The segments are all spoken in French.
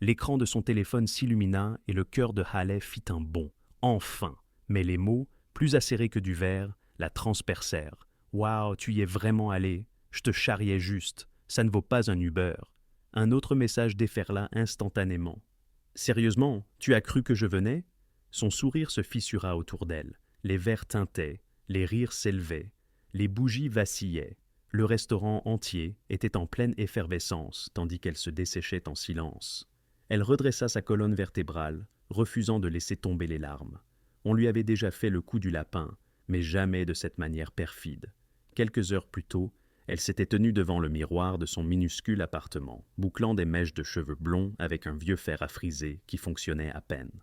L'écran de son téléphone s'illumina et le cœur de Haley fit un bond. Enfin! Mais les mots, plus acérés que du verre, la transpercèrent. « Waouh, tu y es vraiment allé. Je te charriais juste. Ça ne vaut pas un Uber. » Un autre message déferla instantanément. « Sérieusement, tu as cru que je venais ?» Son sourire se fissura autour d'elle. Les verres tintaient, les rires s'élevaient, les bougies vacillaient. Le restaurant entier était en pleine effervescence, tandis qu'elle se desséchait en silence. Elle redressa sa colonne vertébrale, refusant de laisser tomber les larmes. On lui avait déjà fait le coup du lapin, mais jamais de cette manière perfide. Quelques heures plus tôt, elle s'était tenue devant le miroir de son minuscule appartement, bouclant des mèches de cheveux blonds avec un vieux fer à friser qui fonctionnait à peine.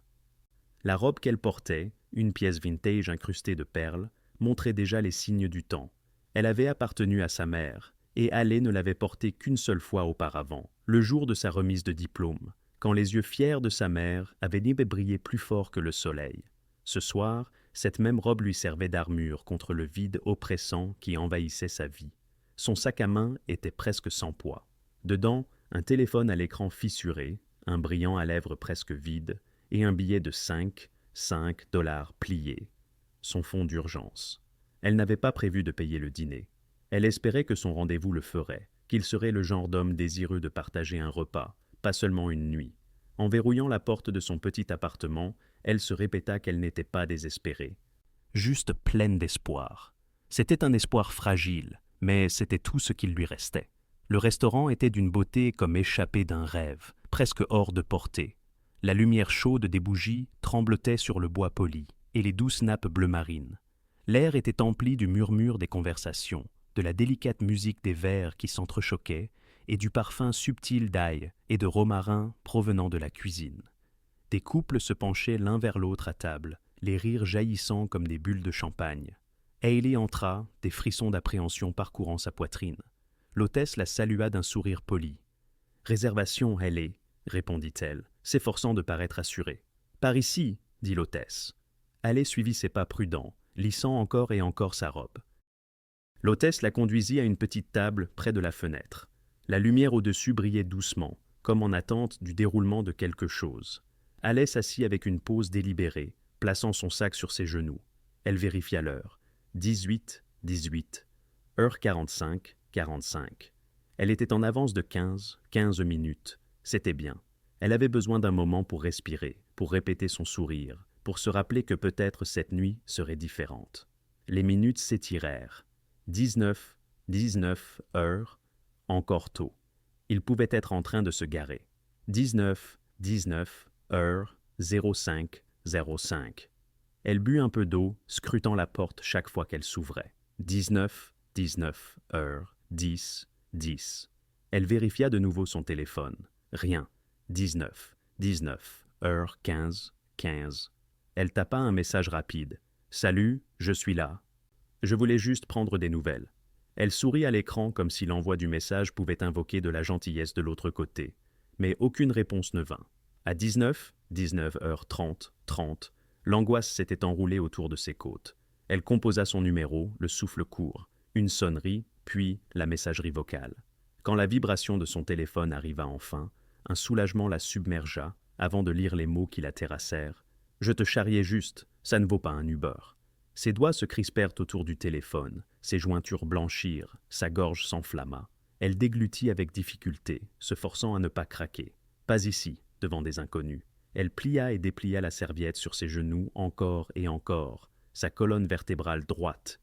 La robe qu'elle portait, une pièce vintage incrustée de perles, montrait déjà les signes du temps. Elle avait appartenu à sa mère, et Haley ne l'avait portée qu'une seule fois auparavant, le jour de sa remise de diplôme, quand les yeux fiers de sa mère avaient brillé plus fort que le soleil. Ce soir, cette même robe lui servait d'armure contre le vide oppressant qui envahissait sa vie. Son sac à main était presque sans poids. Dedans, un téléphone à l'écran fissuré, un brillant à lèvres presque vide, et un billet de 5 $ plié. Son fonds d'urgence. Elle n'avait pas prévu de payer le dîner. Elle espérait que son rendez-vous le ferait, qu'il serait le genre d'homme désireux de partager un repas, pas seulement une nuit. En verrouillant la porte de son petit appartement, elle se répéta qu'elle n'était pas désespérée, juste pleine d'espoir. C'était un espoir fragile, mais c'était tout ce qu'il lui restait. Le restaurant était d'une beauté comme échappée d'un rêve, presque hors de portée. La lumière chaude des bougies tremblotait sur le bois poli et les douces nappes bleu marine. L'air était empli du murmure des conversations, de la délicate musique des verres qui s'entrechoquaient et du parfum subtil d'ail et de romarin provenant de la cuisine. Des couples se penchaient l'un vers l'autre à table, les rires jaillissant comme des bulles de champagne. Haley entra, des frissons d'appréhension parcourant sa poitrine. L'hôtesse la salua d'un sourire poli. « Réservation, Haley », répondit-elle, s'efforçant de paraître assurée. « Par ici », dit l'hôtesse. Haley suivit ses pas prudents, lissant encore et encore sa robe. L'hôtesse la conduisit à une petite table près de la fenêtre. La lumière au-dessus brillait doucement, comme en attente du déroulement de quelque chose. Haley s'assit avec une pose délibérée, plaçant son sac sur ses genoux. Elle vérifia l'heure. 18, heure 45. Elle était en avance de 15 minutes. C'était bien. Elle avait besoin d'un moment pour respirer, pour répéter son sourire, pour se rappeler que peut-être cette nuit serait différente. Les minutes s'étirèrent. 19 heures, encore tôt. Il pouvait être en train de se garer. 19 heures, 05. Elle but un peu d'eau, scrutant la porte chaque fois qu'elle s'ouvrait. 19 heures, 10. Elle vérifia de nouveau son téléphone. Rien. 19 heures, 15. Elle tapa un message rapide. « Salut, je suis là. Je voulais juste prendre des nouvelles. » Elle sourit à l'écran comme si l'envoi du message pouvait invoquer de la gentillesse de l'autre côté. Mais aucune réponse ne vint. À 19 heures 30, l'angoisse s'était enroulée autour de ses côtes. Elle composa son numéro, le souffle court, une sonnerie, puis la messagerie vocale. Quand la vibration de son téléphone arriva enfin, un soulagement la submergea avant de lire les mots qui la terrassèrent. « Je te charriais juste, ça ne vaut pas un Uber. » Ses doigts se crispèrent autour du téléphone, ses jointures blanchirent, sa gorge s'enflamma. Elle déglutit avec difficulté, se forçant à ne pas craquer. Pas ici, devant des inconnus. Elle plia et déplia la serviette sur ses genoux encore et encore, sa colonne vertébrale droite,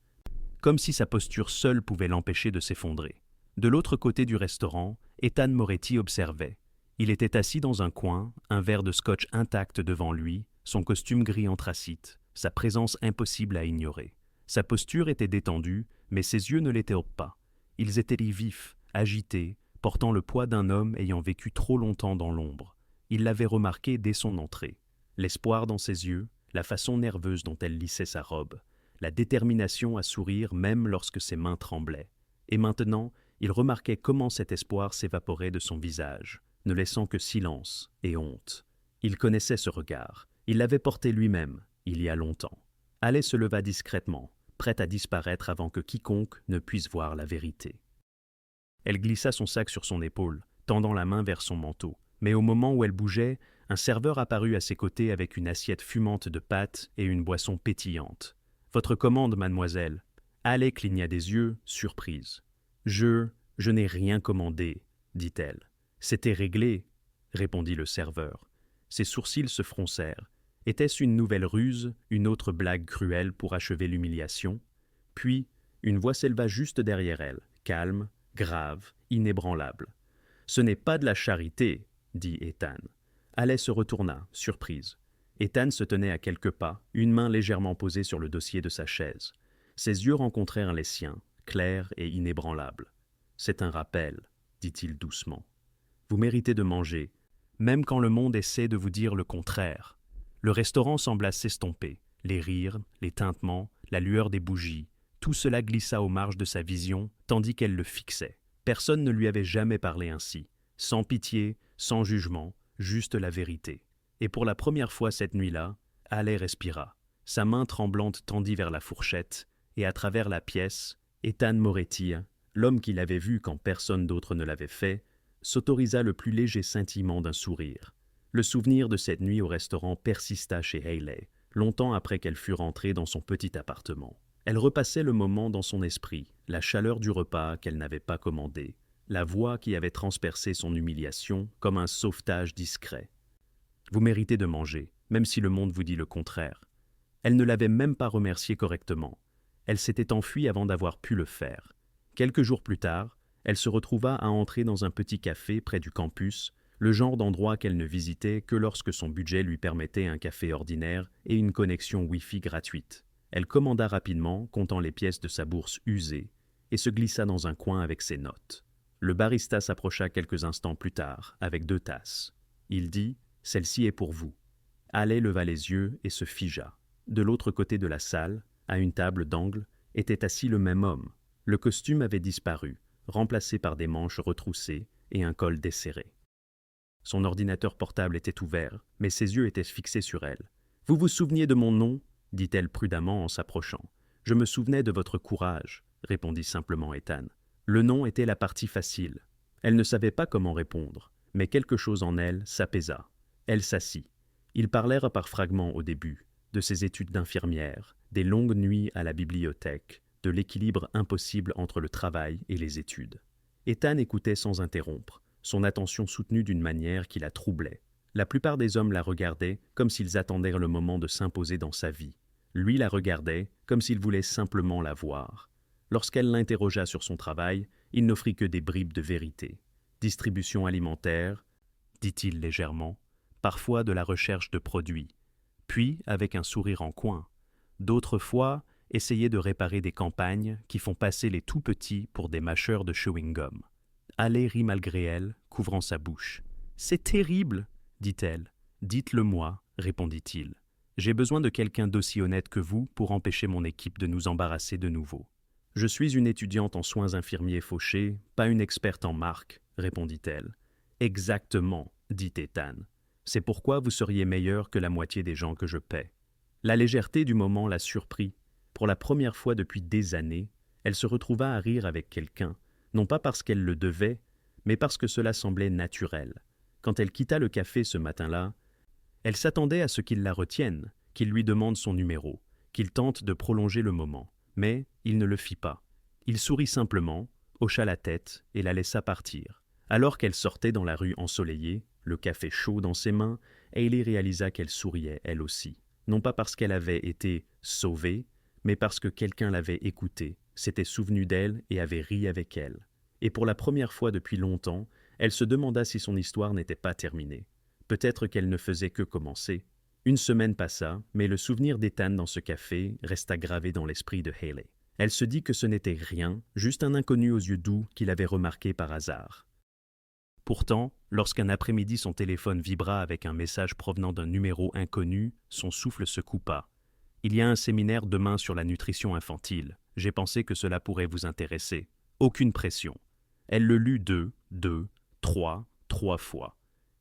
comme si sa posture seule pouvait l'empêcher de s'effondrer. De l'autre côté du restaurant, Ethan Moretti observait. Il était assis dans un coin, un verre de scotch intact devant lui, son costume gris anthracite, sa présence impossible à ignorer. Sa posture était détendue, mais ses yeux ne l'étaient pas. Ils étaient vifs, agités, portant le poids d'un homme ayant vécu trop longtemps dans l'ombre. Il l'avait remarqué dès son entrée. L'espoir dans ses yeux, la façon nerveuse dont elle lissait sa robe, la détermination à sourire même lorsque ses mains tremblaient. Et maintenant, il remarquait comment cet espoir s'évaporait de son visage, ne laissant que silence et honte. Il connaissait ce regard. Il l'avait porté lui-même, il y a longtemps. Haley se leva discrètement, prête à disparaître avant que quiconque ne puisse voir la vérité. Elle glissa son sac sur son épaule, tendant la main vers son manteau. Mais au moment où elle bougeait, un serveur apparut à ses côtés avec une assiette fumante de pâtes et une boisson pétillante. « Votre commande, mademoiselle. » Haley cligna des yeux, surprise. « Je n'ai rien commandé, dit-elle. »« C'était réglé, répondit le serveur. Ses sourcils se froncèrent. Était-ce une nouvelle ruse, une autre blague cruelle pour achever l'humiliation? Puis, une voix s'éleva juste derrière elle, calme, grave, inébranlable. « Ce n'est pas de la charité, dit Ethan. » Haley se retourna, surprise. Ethan se tenait à quelques pas, une main légèrement posée sur le dossier de sa chaise. Ses yeux rencontrèrent les siens, clairs et inébranlables. « C'est un rappel, dit-il doucement. Vous méritez de manger, même quand le monde essaie de vous dire le contraire. » Le restaurant sembla s'estomper. Les rires, les tintements, la lueur des bougies, tout cela glissa aux marges de sa vision, tandis qu'elle le fixait. Personne ne lui avait jamais parlé ainsi, sans pitié, sans jugement, juste la vérité. Et pour la première fois cette nuit-là, Haley respira. Sa main tremblante tendit vers la fourchette, et à travers la pièce, Ethan Moretti, l'homme qu'il avait vu quand personne d'autre ne l'avait fait, s'autorisa le plus léger scintillement d'un sourire. Le souvenir de cette nuit au restaurant persista chez Haley, longtemps après qu'elle fût rentrée dans son petit appartement. Elle repassait le moment dans son esprit, la chaleur du repas qu'elle n'avait pas commandé, la voix qui avait transpercé son humiliation comme un sauvetage discret. Vous méritez de manger, même si le monde vous dit le contraire. Elle ne l'avait même pas remercié correctement. Elle s'était enfuie avant d'avoir pu le faire. Quelques jours plus tard, elle se retrouva à entrer dans un petit café près du campus, le genre d'endroit qu'elle ne visitait que lorsque son budget lui permettait un café ordinaire et une connexion Wi-Fi gratuite. Elle commanda rapidement, comptant les pièces de sa bourse usée, et se glissa dans un coin avec ses notes. Le barista s'approcha quelques instants plus tard, avec 2 tasses. Il dit « Celle-ci est pour vous ». Haley leva les yeux et se figea. De l'autre côté de la salle, à une table d'angle, était assis le même homme. Le costume avait disparu, remplacé par des manches retroussées et un col desserré. Son ordinateur portable était ouvert, mais ses yeux étaient fixés sur elle. « Vous vous souveniez de mon nom ?» dit-elle prudemment en s'approchant. « Je me souvenais de votre courage », répondit simplement Ethan. Le nom était la partie facile. Elle ne savait pas comment répondre, mais quelque chose en elle s'apaisa. Elle s'assit. Ils parlèrent par fragments au début, de ses études d'infirmière, des longues nuits à la bibliothèque, de l'équilibre impossible entre le travail et les études. Ethan écoutait sans interrompre, son attention soutenue d'une manière qui la troublait. La plupart des hommes la regardaient comme s'ils attendaient le moment de s'imposer dans sa vie. Lui la regardait comme s'il voulait simplement la voir. Lorsqu'elle l'interrogea sur son travail, il n'offrit que des bribes de vérité. Distribution alimentaire, dit-il légèrement, parfois de la recherche de produits. Puis, avec un sourire en coin, d'autres fois, essayer de réparer des campagnes qui font passer les tout-petits pour des mâcheurs de chewing-gum. Haley rit malgré elle, couvrant sa bouche. « C'est terrible, dit-elle. « Dites-le-moi, répondit-il. J'ai besoin de quelqu'un d'aussi honnête que vous pour empêcher mon équipe de nous embarrasser de nouveau. Je suis une étudiante en soins infirmiers fauchés, pas une experte en marque, répondit-elle. Exactement, dit Ethan. C'est pourquoi vous seriez meilleur que la moitié des gens que je paie. La légèreté du moment la surprit. Pour la première fois depuis des années, elle se retrouva à rire avec quelqu'un, non pas parce qu'elle le devait, mais parce que cela semblait naturel. Quand elle quitta le café ce matin-là, elle s'attendait à ce qu'il la retienne, qu'il lui demande son numéro, qu'il tente de prolonger le moment. Mais il ne le fit pas. Il sourit simplement, hocha la tête et la laissa partir. Alors qu'elle sortait dans la rue ensoleillée, le café chaud dans ses mains, Haley réalisa qu'elle souriait elle aussi. Non pas parce qu'elle avait été sauvée, mais parce que quelqu'un l'avait écoutée, s'était souvenu d'elle et avait ri avec elle. Et pour la première fois depuis longtemps, elle se demanda si son histoire n'était pas terminée. Peut-être qu'elle ne faisait que commencer. Une semaine passa, mais le souvenir d'Ethan dans ce café resta gravé dans l'esprit de Haley. Elle se dit que ce n'était rien, juste un inconnu aux yeux doux qu'il avait remarqué par hasard. Pourtant, lorsqu'un après-midi son téléphone vibra avec un message provenant d'un numéro inconnu, son souffle se coupa. « Il y a un séminaire demain sur la nutrition infantile. J'ai pensé que cela pourrait vous intéresser. Aucune pression. » Elle le lut 2, 3 fois.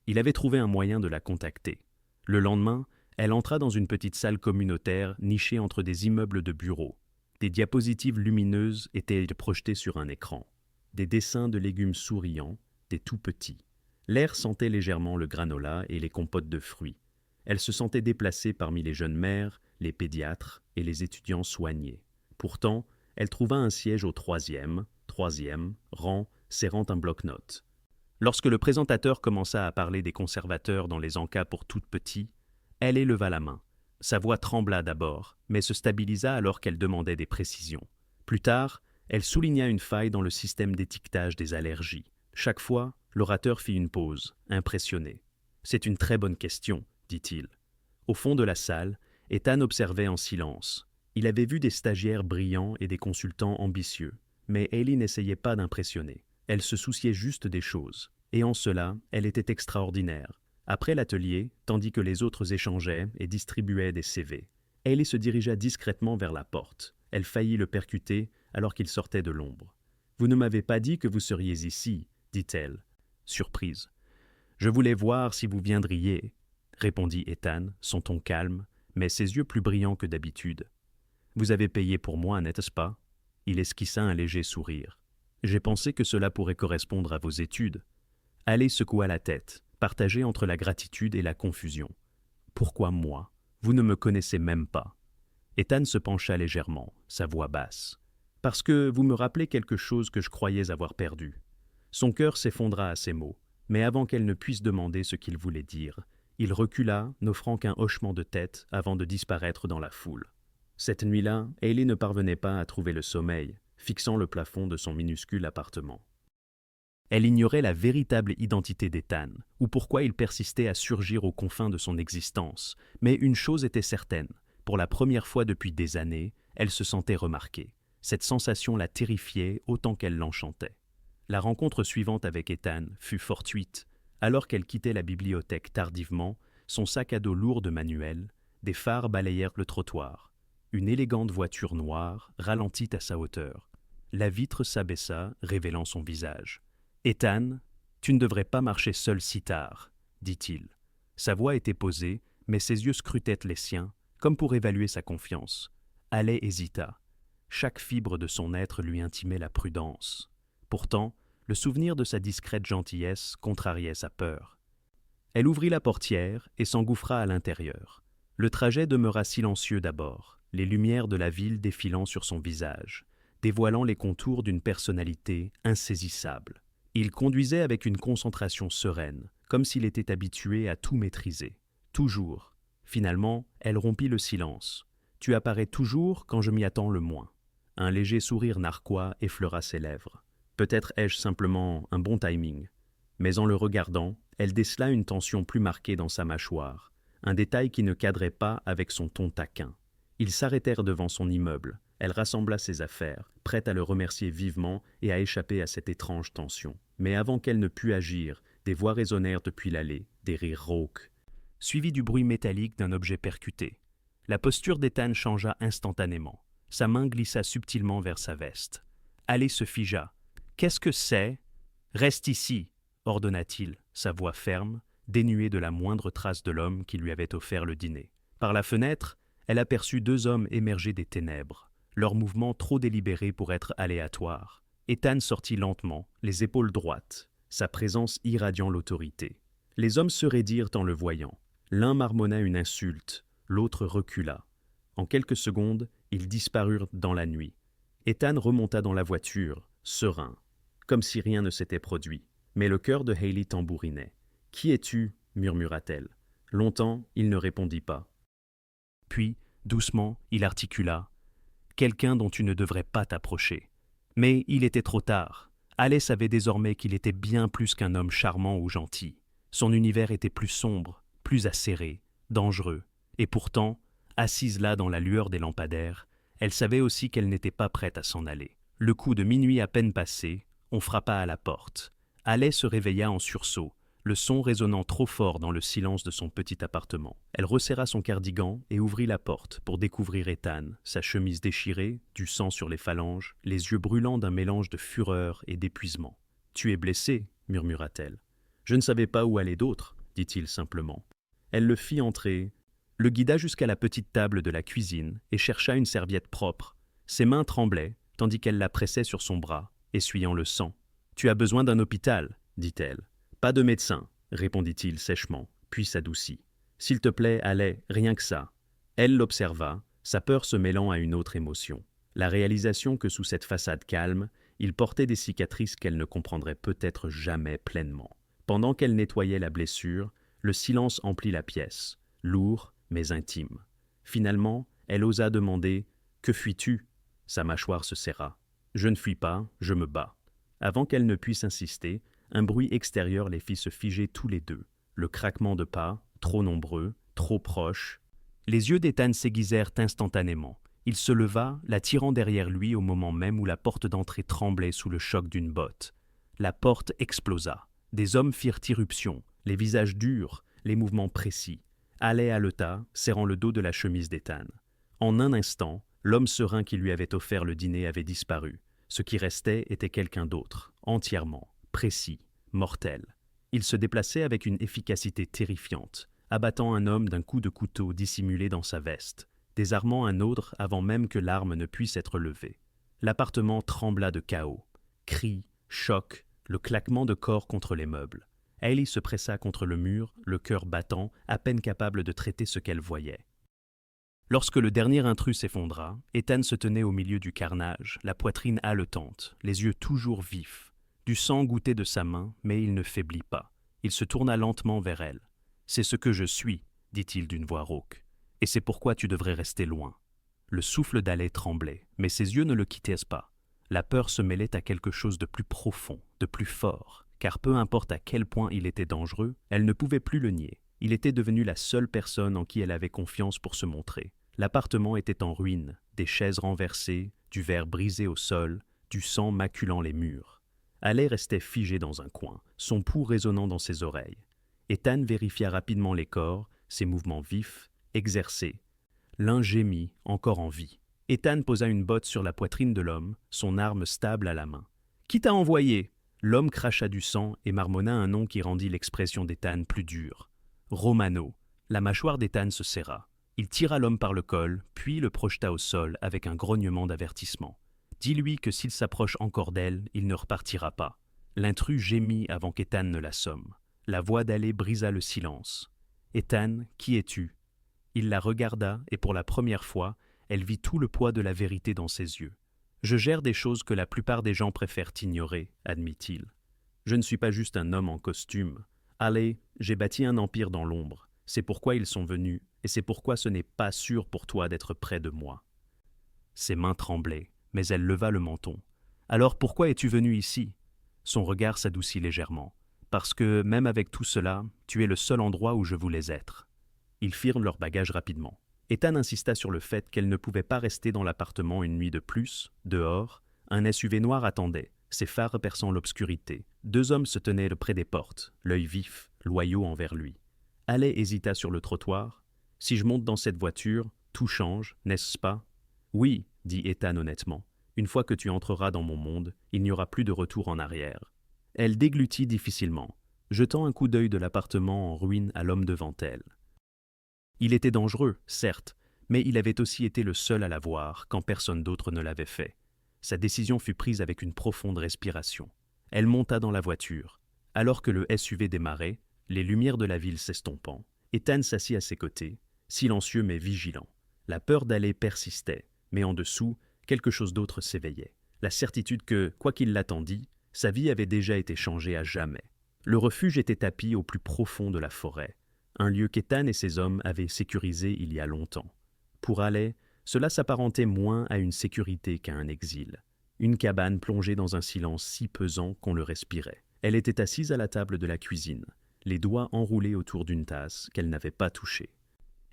Il avait trouvé un moyen de la contacter. Le lendemain, elle entra dans une petite salle communautaire nichée entre des immeubles de bureaux. Des diapositives lumineuses étaient projetées sur un écran. Des dessins de légumes souriants, des tout petits. L'air sentait légèrement le granola et les compotes de fruits. Elle se sentait déplacée parmi les jeunes mères, les pédiatres et les étudiants soignés. Pourtant, elle trouva un siège au troisième rang, serrant un bloc-notes. Lorsque le présentateur commença à parler des conservateurs dans les encas pour toutes petits, elle éleva la main. Sa voix trembla d'abord, mais se stabilisa alors qu'elle demandait des précisions. Plus tard, elle souligna une faille dans le système d'étiquetage des allergies. Chaque fois, l'orateur fit une pause, impressionné. « C'est une très bonne question », dit-il. Au fond de la salle, Ethan observait en silence. Il avait vu des stagiaires brillants et des consultants ambitieux, mais Hailey n'essayait pas d'impressionner. Elle se souciait juste des choses. Et en cela, elle était extraordinaire. Après l'atelier, tandis que les autres échangeaient et distribuaient des CV, Hailey se dirigea discrètement vers la porte. Elle faillit le percuter alors qu'il sortait de l'ombre. « Vous ne m'avez pas dit que vous seriez ici », dit-elle, surprise. « Je voulais voir si vous viendriez », répondit Ethan, son ton calme, mais ses yeux plus brillants que d'habitude. « Vous avez payé pour moi, n'est-ce pas ?» Il esquissa un léger sourire. « J'ai pensé que cela pourrait correspondre à vos études. » Hailey secoua la tête, partagée entre la gratitude et la confusion. « Pourquoi moi? Vous ne me connaissez même pas. » Ethan se pencha légèrement, sa voix basse. « Parce que vous me rappelez quelque chose que je croyais avoir perdu. » Son cœur s'effondra à ces mots, mais avant qu'elle ne puisse demander ce qu'il voulait dire, il recula, n'offrant qu'un hochement de tête avant de disparaître dans la foule. Cette nuit-là, Hailey ne parvenait pas à trouver le sommeil, fixant le plafond de son minuscule appartement. Elle ignorait la véritable identité d'Ethan, ou pourquoi il persistait à surgir aux confins de son existence, mais une chose était certaine, pour la première fois depuis des années, elle se sentait remarquée. Cette sensation la terrifiait autant qu'elle l'enchantait. La rencontre suivante avec Ethan fut fortuite. Alors qu'elle quittait la bibliothèque tardivement, son sac à dos lourd de manuels, des phares balayèrent le trottoir. Une élégante voiture noire ralentit à sa hauteur. La vitre s'abaissa, révélant son visage. « Ethan, tu ne devrais pas marcher seul si tard, » dit-il. Sa voix était posée, mais ses yeux scrutaient les siens, comme pour évaluer sa confiance. Hailey hésita. Chaque fibre de son être lui intimait la prudence. Pourtant, le souvenir de sa discrète gentillesse contrariait sa peur. Elle ouvrit la portière et s'engouffra à l'intérieur. Le trajet demeura silencieux d'abord, les lumières de la ville défilant sur son visage, dévoilant les contours d'une personnalité insaisissable. Il conduisait avec une concentration sereine, comme s'il était habitué à tout maîtriser. Toujours. Finalement, elle rompit le silence. « Tu apparais toujours quand je m'y attends le moins. » Un léger sourire narquois effleura ses lèvres. Peut-être ai-je simplement un bon timing. Mais en le regardant, elle décela une tension plus marquée dans sa mâchoire, un détail qui ne cadrait pas avec son ton taquin. Ils s'arrêtèrent devant son immeuble. Elle rassembla ses affaires, prête à le remercier vivement et à échapper à cette étrange tension. Mais avant qu'elle ne pût agir, des voix résonnèrent depuis l'allée, des rires rauques, suivis du bruit métallique d'un objet percuté. La posture d'Ethan changea instantanément. Sa main glissa subtilement vers sa veste. Hailey se figea. « Qu'est-ce que c'est ? Reste ici !» ordonna-t-il, sa voix ferme, dénuée de la moindre trace de l'homme qui lui avait offert le dîner. Par la fenêtre, elle aperçut deux hommes émerger des ténèbres, leurs mouvements trop délibérés pour être aléatoires. Ethan sortit lentement, les épaules droites, sa présence irradiant l'autorité. Les hommes se raidirent en le voyant. L'un marmonna une insulte, l'autre recula. En quelques secondes, ils disparurent dans la nuit. Ethan remonta dans la voiture, serein, comme si rien ne s'était produit. Mais le cœur de Hailey tambourinait. « Qui es-tu » murmura-t-elle. Longtemps, il ne répondit pas. Puis, doucement, il articula. « Quelqu'un dont tu ne devrais pas t'approcher. » Mais il était trop tard. Hailey savait désormais qu'il était bien plus qu'un homme charmant ou gentil. Son univers était plus sombre, plus acéré, dangereux. Et pourtant, assise là dans la lueur des lampadaires, elle savait aussi qu'elle n'était pas prête à s'en aller. Le coup de minuit à peine passé, on frappa à la porte. Hailey se réveilla en sursaut, le son résonnant trop fort dans le silence de son petit appartement. Elle resserra son cardigan et ouvrit la porte pour découvrir Ethan, sa chemise déchirée, du sang sur les phalanges, les yeux brûlants d'un mélange de fureur et d'épuisement. « Tu es blessé » murmura-t-elle. « Je ne savais pas où aller d'autre » dit-il simplement. Elle le fit entrer, le guida jusqu'à la petite table de la cuisine et chercha une serviette propre. Ses mains tremblaient, tandis qu'elle la pressait sur son bras, essuyant le sang. « Tu as besoin d'un hôpital » dit-elle. Pas de médecin, répondit-il sèchement, puis s'adoucit. S'il te plaît, allez, rien que ça. Elle l'observa, sa peur se mêlant à une autre émotion. La réalisation que sous cette façade calme, il portait des cicatrices qu'elle ne comprendrait peut-être jamais pleinement. Pendant qu'elle nettoyait la blessure, le silence emplit la pièce, lourd mais intime. Finalement, elle osa demander « Que fuis-tu » Sa mâchoire se serra. « Je ne fuis pas, je me bats. » Avant qu'elle ne puisse insister, un bruit extérieur les fit se figer tous les deux. Le craquement de pas, trop nombreux, trop proches. Les yeux d'Ethan s'aiguisèrent instantanément. Il se leva, la tirant derrière lui au moment même où la porte d'entrée tremblait sous le choc d'une botte. La porte explosa. Des hommes firent irruption, les visages durs, les mouvements précis. Haley haleta, serrant le dos de la chemise d'Ethan. En un instant, l'homme serein qui lui avait offert le dîner avait disparu. Ce qui restait était quelqu'un d'autre, entièrement, précis, mortel. Il se déplaçait avec une efficacité terrifiante, abattant un homme d'un coup de couteau dissimulé dans sa veste, désarmant un autre avant même que l'arme ne puisse être levée. L'appartement trembla de chaos. Cris, chocs, le claquement de corps contre les meubles. Hailey se pressa contre le mur, le cœur battant, à peine capable de traiter ce qu'elle voyait. Lorsque le dernier intrus s'effondra, Ethan se tenait au milieu du carnage, la poitrine haletante, les yeux toujours vifs. Du sang goûtait de sa main, mais il ne faiblit pas. Il se tourna lentement vers elle. « C'est ce que je suis, » dit-il d'une voix rauque. « Et c'est pourquoi tu devrais rester loin. » Le souffle d'Haley tremblait, mais ses yeux ne le quittaient pas. La peur se mêlait à quelque chose de plus profond, de plus fort, car peu importe à quel point il était dangereux, elle ne pouvait plus le nier. Il était devenu la seule personne en qui elle avait confiance pour se montrer. L'appartement était en ruine, des chaises renversées, du verre brisé au sol, du sang maculant les murs. Haley restait figé dans un coin, son pouls résonnant dans ses oreilles. Ethan vérifia rapidement les corps, ses mouvements vifs, exercés. L'un gémit, encore en vie. Ethan posa une botte sur la poitrine de l'homme, son arme stable à la main. « Qui t'a envoyé ?» L'homme cracha du sang et marmonna un nom qui rendit l'expression d'Ethan plus dure. « Romano ». La mâchoire d'Ethan se serra. Il tira l'homme par le col, puis le projeta au sol avec un grognement d'avertissement. « Dis-lui que s'il s'approche encore d'elle, il ne repartira pas. » L'intrus gémit avant qu'Ethan ne l'assomme. La voix d'Haley brisa le silence. « Ethan, qui es-tu » Il la regarda et pour la première fois, elle vit tout le poids de la vérité dans ses yeux. « Je gère des choses que la plupart des gens préfèrent ignorer, » admit-il. « Je ne suis pas juste un homme en costume. Haley, j'ai bâti un empire dans l'ombre. C'est pourquoi ils sont venus, et c'est pourquoi ce n'est pas sûr pour toi d'être près de moi. » Ses mains tremblaient, mais elle leva le menton. « Alors pourquoi es-tu venu ici ?» Son regard s'adoucit légèrement. « Parce que, même avec tout cela, tu es le seul endroit où je voulais être. » Ils firent leur bagage rapidement. Ethan insista sur le fait qu'elle ne pouvait pas rester dans l'appartement une nuit de plus. Dehors, un SUV noir attendait, ses phares perçant l'obscurité. Deux hommes se tenaient près des portes, l'œil vif, loyaux envers lui. Haley hésita sur le trottoir. « Si je monte dans cette voiture, tout change, n'est-ce pas ?»« Oui, » dit Ethan honnêtement. « Une fois que tu entreras dans mon monde, il n'y aura plus de retour en arrière. » Elle déglutit difficilement, jetant un coup d'œil de l'appartement en ruine à l'homme devant elle. Il était dangereux, certes, mais il avait aussi été le seul à la voir quand personne d'autre ne l'avait fait. Sa décision fut prise avec une profonde respiration. Elle monta dans la voiture. Alors que le SUV démarrait, les lumières de la ville s'estompant, Ethan s'assit à ses côtés, silencieux mais vigilant. La peur d'aller persistait, mais en dessous, quelque chose d'autre s'éveillait. La certitude que, quoi qu'il l'attendît, sa vie avait déjà été changée à jamais. Le refuge était tapi au plus profond de la forêt, un lieu qu'Ethan et ses hommes avaient sécurisé il y a longtemps. Pour Haley, cela s'apparentait moins à une sécurité qu'à un exil. Une cabane plongée dans un silence si pesant qu'on le respirait. Elle était assise à la table de la cuisine, les doigts enroulés autour d'une tasse qu'elle n'avait pas touchée.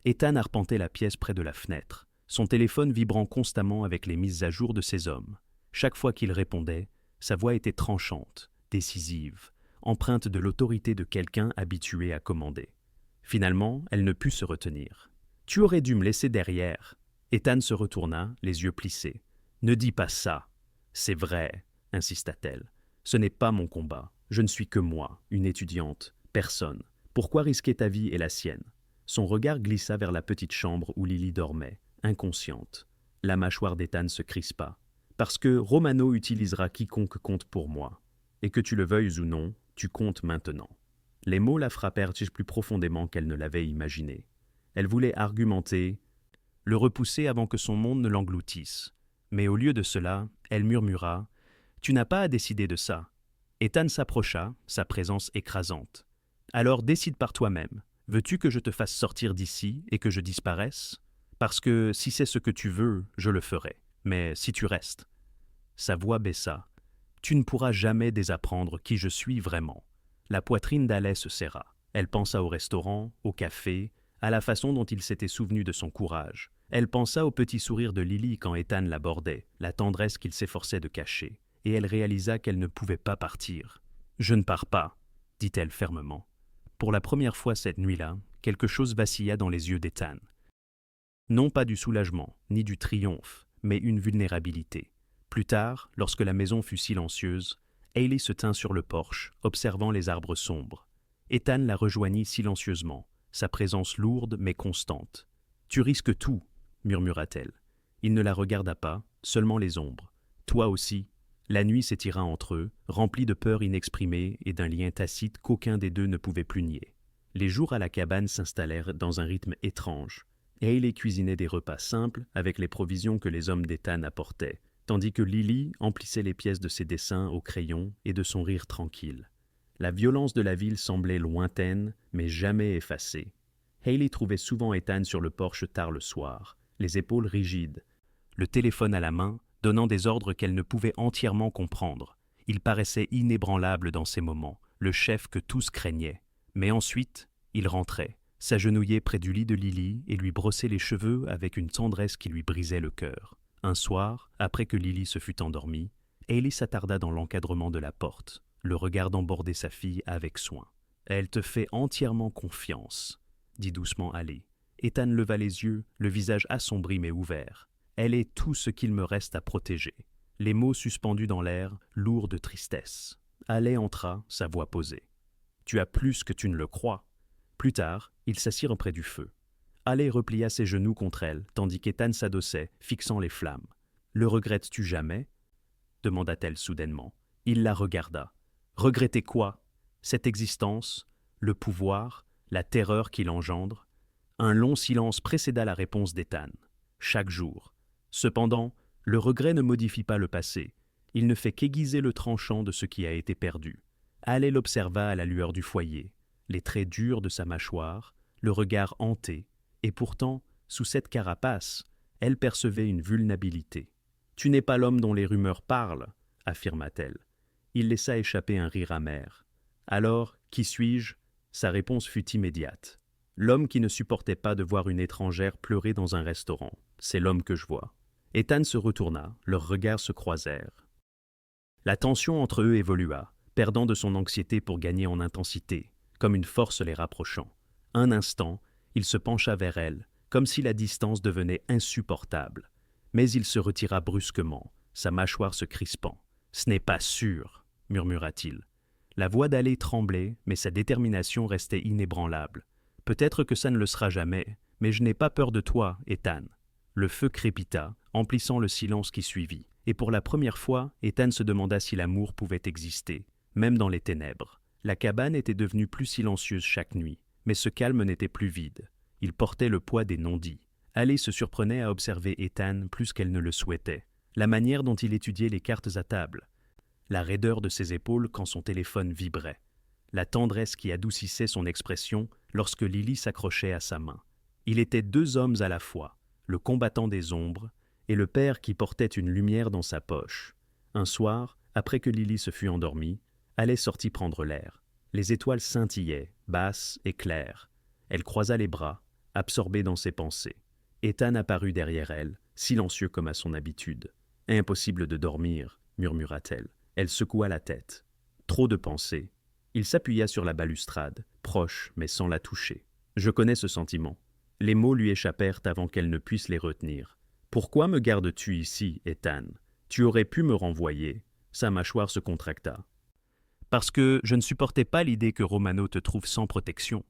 Ethan arpentait la pièce près de la fenêtre, son téléphone vibrant constamment avec les mises à jour de ses hommes. Chaque fois qu'il répondait, sa voix était tranchante, décisive, empreinte de l'autorité de quelqu'un habitué à commander. Finalement, elle ne put se retenir. « Tu aurais dû me laisser derrière. » Ethan se retourna, les yeux plissés. « Ne dis pas ça. »« C'est vrai, » insista-t-elle. « Ce n'est pas mon combat. Je ne suis que moi, une étudiante, personne. Pourquoi risquer ta vie et la sienne ?» Son regard glissa vers la petite chambre où Lily dormait, inconsciente. La mâchoire d'Ethan se crispa. « Parce que Romano utilisera quiconque compte pour moi. Et que tu le veuilles ou non, Tu comptes maintenant. Les mots la frappèrent plus profondément qu'elle ne l'avait imaginé. Elle voulait argumenter, le repousser avant que son monde ne l'engloutisse. Mais au lieu de cela, elle murmura « Tu n'as pas à décider de ça. » Ethan s'approcha, sa présence écrasante. « Alors décide par toi-même. Veux-tu que je te fasse sortir d'ici et que je disparaisse? Parce que si c'est ce que tu veux, je le ferai. Mais si tu restes. » Sa voix baissa. « Tu ne pourras jamais désapprendre qui je suis vraiment. » La poitrine d'Alais se serra. Elle pensa au restaurant, au café, à la façon dont il s'était souvenu de son courage. Elle pensa au petit sourire de Lily quand Ethan l'abordait, la tendresse qu'il s'efforçait de cacher, et elle réalisa qu'elle ne pouvait pas partir. « Je ne pars pas, » dit-elle fermement. Pour la première fois cette nuit-là, quelque chose vacilla dans les yeux d'Ethan. Non pas du soulagement, ni du triomphe, mais une vulnérabilité. Plus tard, lorsque la maison fut silencieuse, Hayley se tint sur le porche, observant les arbres sombres. Ethan la rejoignit silencieusement, sa présence lourde mais constante. « Tu risques tout, » murmura-t-elle. Il ne la regarda pas, seulement les ombres. « Toi aussi ?» La nuit s'étira entre eux, remplie de peur inexprimée et d'un lien tacite qu'aucun des deux ne pouvait plus nier. Les jours à la cabane s'installèrent dans un rythme étrange. Hayley cuisinait des repas simples avec les provisions que les hommes d'Ethan apportaient, tandis que Lily emplissait les pièces de ses dessins au crayon et de son rire tranquille. La violence de la ville semblait lointaine, mais jamais effacée. Hayley trouvait souvent Ethan sur le porche tard le soir, les épaules rigides, le téléphone à la main, donnant des ordres qu'elle ne pouvait entièrement comprendre. Il paraissait inébranlable dans ces moments, le chef que tous craignaient. Mais ensuite, il rentrait, s'agenouillait près du lit de Lily et lui brossait les cheveux avec une tendresse qui lui brisait le cœur. Un soir, après que Lily se fut endormie, Hayley s'attarda dans l'encadrement de la porte, le regardant border sa fille avec soin. « Elle te fait entièrement confiance », dit doucement Hayley. Ethan leva les yeux, le visage assombri mais ouvert. « Elle est tout ce qu'il me reste à protéger. » Les mots suspendus dans l'air, lourds de tristesse. Hayley entra, sa voix posée. « Tu as plus que tu ne le crois. » Plus tard, ils s'assirent près du feu. Hayley replia ses genoux contre elle, tandis qu'Ethan s'adossait, fixant les flammes. « Le regrettes-tu jamais ?» demanda-t-elle soudainement. Il la regarda. « Regretter quoi? Cette existence, le pouvoir, la terreur qu'il engendre ?» Un long silence précéda la réponse d'Ethan. « Chaque jour. Cependant, le regret ne modifie pas le passé. Il ne fait qu'aiguiser le tranchant de ce qui a été perdu. » Hayley l'observa à la lueur du foyer, les traits durs de sa mâchoire, le regard hanté, et pourtant, sous cette carapace, elle percevait une vulnérabilité. « Tu n'es pas l'homme dont les rumeurs parlent, » affirma-t-elle. Il laissa échapper un rire amer. « Alors, qui suis-je » Sa réponse fut immédiate. « L'homme qui ne supportait pas de voir une étrangère pleurer dans un restaurant. C'est l'homme que je vois. » Ethan se retourna, leurs regards se croisèrent. La tension entre eux évolua, perdant de son anxiété pour gagner en intensité, comme une force les rapprochant. Un instant, il se pencha vers elle, comme si la distance devenait insupportable. Mais il se retira brusquement, sa mâchoire se crispant. « Ce n'est pas sûr, » murmura-t-il. La voix d'Hayley tremblait, mais sa détermination restait inébranlable. « Peut-être que ça ne le sera jamais, mais je n'ai pas peur de toi, Ethan. » Le feu crépita, emplissant le silence qui suivit. Et pour la première fois, Ethan se demanda si l'amour pouvait exister, même dans les ténèbres. La cabane était devenue plus silencieuse chaque nuit, mais ce calme n'était plus vide. Il portait le poids des non-dits. Hayley se surprenait à observer Ethan plus qu'elle ne le souhaitait. La manière dont il étudiait les cartes à table, la raideur de ses épaules quand son téléphone vibrait, la tendresse qui adoucissait son expression lorsque Lily s'accrochait à sa main. Il était deux hommes à la fois, le combattant des ombres et le père qui portait une lumière dans sa poche. Un soir, après que Lily se fut endormie, Hayley sortit prendre l'air. Les étoiles scintillaient, basses et claires. Elle croisa les bras, absorbée dans ses pensées. Ethan apparut derrière elle, silencieux comme à son habitude. « Impossible de dormir, » murmura-t-elle. Elle secoua la tête. Trop de pensées. Il s'appuya sur la balustrade, proche mais sans la toucher. « Je connais ce sentiment. » Les mots lui échappèrent avant qu'elle ne puisse les retenir. « Pourquoi me gardes-tu ici, Ethan? Tu aurais pu me renvoyer. » Sa mâchoire se contracta. « Parce que je ne supportais pas l'idée que Romano te trouve sans protection. »«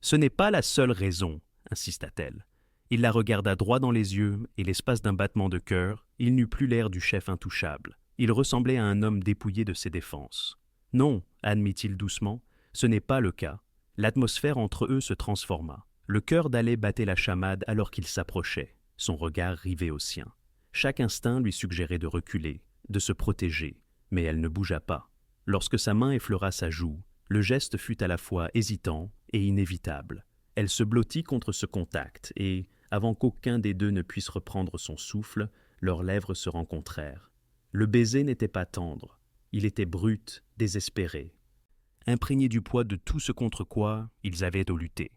Ce n'est pas la seule raison, » insista-t-elle. Il la regarda droit dans les yeux et l'espace d'un battement de cœur, il n'eut plus l'air du chef intouchable. Il ressemblait à un homme dépouillé de ses défenses. « Non, admit-il doucement. Ce n'est pas le cas. L'atmosphère entre eux se transforma. Le cœur d'Alais battait la chamade alors qu'il s'approchait, son regard rivé au sien. Chaque instinct lui suggérait de reculer, de se protéger, mais elle ne bougea pas. Lorsque sa main effleura sa joue, le geste fut à la fois hésitant et inévitable. Elle se blottit contre ce contact et, avant qu'aucun des deux ne puisse reprendre son souffle, leurs lèvres se rencontrèrent. Le baiser n'était pas tendre, il était brut, désespéré, imprégné du poids de tout ce contre quoi ils avaient à lutter.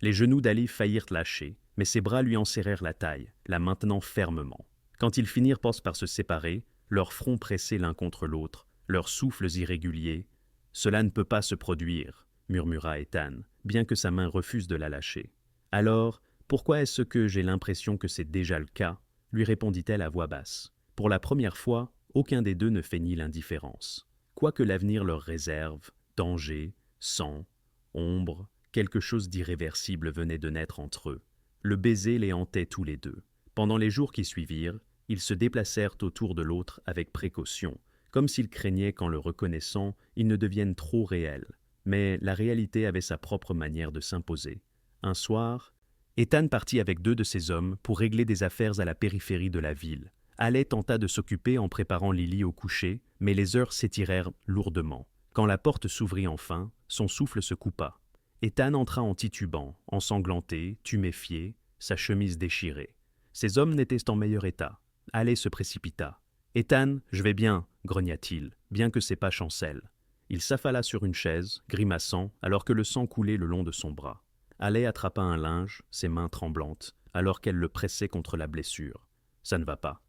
Les genoux d'Ali faillirent lâcher, mais ses bras lui en serrèrent la taille, la maintenant fermement. Quand ils finirent par se séparer, leurs fronts pressés l'un contre l'autre, leurs souffles irréguliers, « Cela ne peut pas se produire », murmura Ethan, bien que sa main refuse de la lâcher. « Alors, pourquoi est-ce que j'ai l'impression que c'est déjà le cas ?» lui répondit-elle à voix basse. Pour la première fois, aucun des deux ne feignit l'indifférence. Quoi que l'avenir leur réserve, danger, sang, ombre, quelque chose d'irréversible venait de naître entre eux. Le baiser les hantait tous les deux. Pendant les jours qui suivirent, ils se déplacèrent autour de l'autre avec précaution, comme s'ils craignaient qu'en le reconnaissant, il ne devienne trop réel. Mais la réalité avait sa propre manière de s'imposer. Un soir, Ethan partit avec 2 de ses hommes pour régler des affaires à la périphérie de la ville. Alais tenta de s'occuper en préparant Lily au coucher, mais les heures s'étirèrent lourdement. Quand la porte s'ouvrit enfin, son souffle se coupa. Ethan entra en titubant, ensanglanté, tuméfié, sa chemise déchirée. Ses hommes n'étaient en meilleur état. Alais se précipita. « Ethan, je vais bien », grogna-t-il, bien que ses pas chancellent. Il s'affala sur une chaise, grimaçant, alors que le sang coulait le long de son bras. Alais attrapa un linge, ses mains tremblantes, alors qu'elle le pressait contre la blessure. « Ça ne va pas.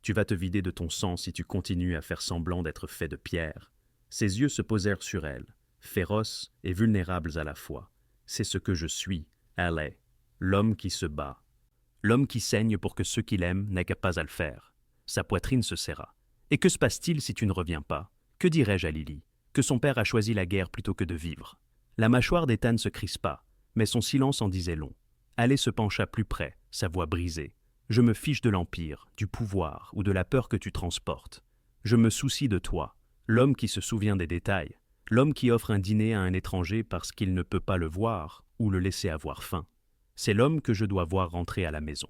Tu vas te vider de ton sang si tu continues à faire semblant d'être fait de pierre. » Ses yeux se posèrent sur elle, féroces et vulnérables à la fois. « C'est ce que je suis, Alais, l'homme qui se bat. L'homme qui saigne pour que ceux qu'il aime n'aient pas à le faire. » Sa poitrine se serra. « Et que se passe-t-il si tu ne reviens pas? Que dirais-je à Lily? Que son père a choisi la guerre plutôt que de vivre. » La mâchoire d'Ethan se crispa, mais son silence en disait long. Alais se pencha plus près, sa voix brisée. « Je me fiche de l'Empire, du pouvoir ou de la peur que tu transportes. Je me soucie de toi, l'homme qui se souvient des détails, l'homme qui offre un dîner à un étranger parce qu'il ne peut pas le voir ou le laisser avoir faim. C'est l'homme que je dois voir rentrer à la maison. »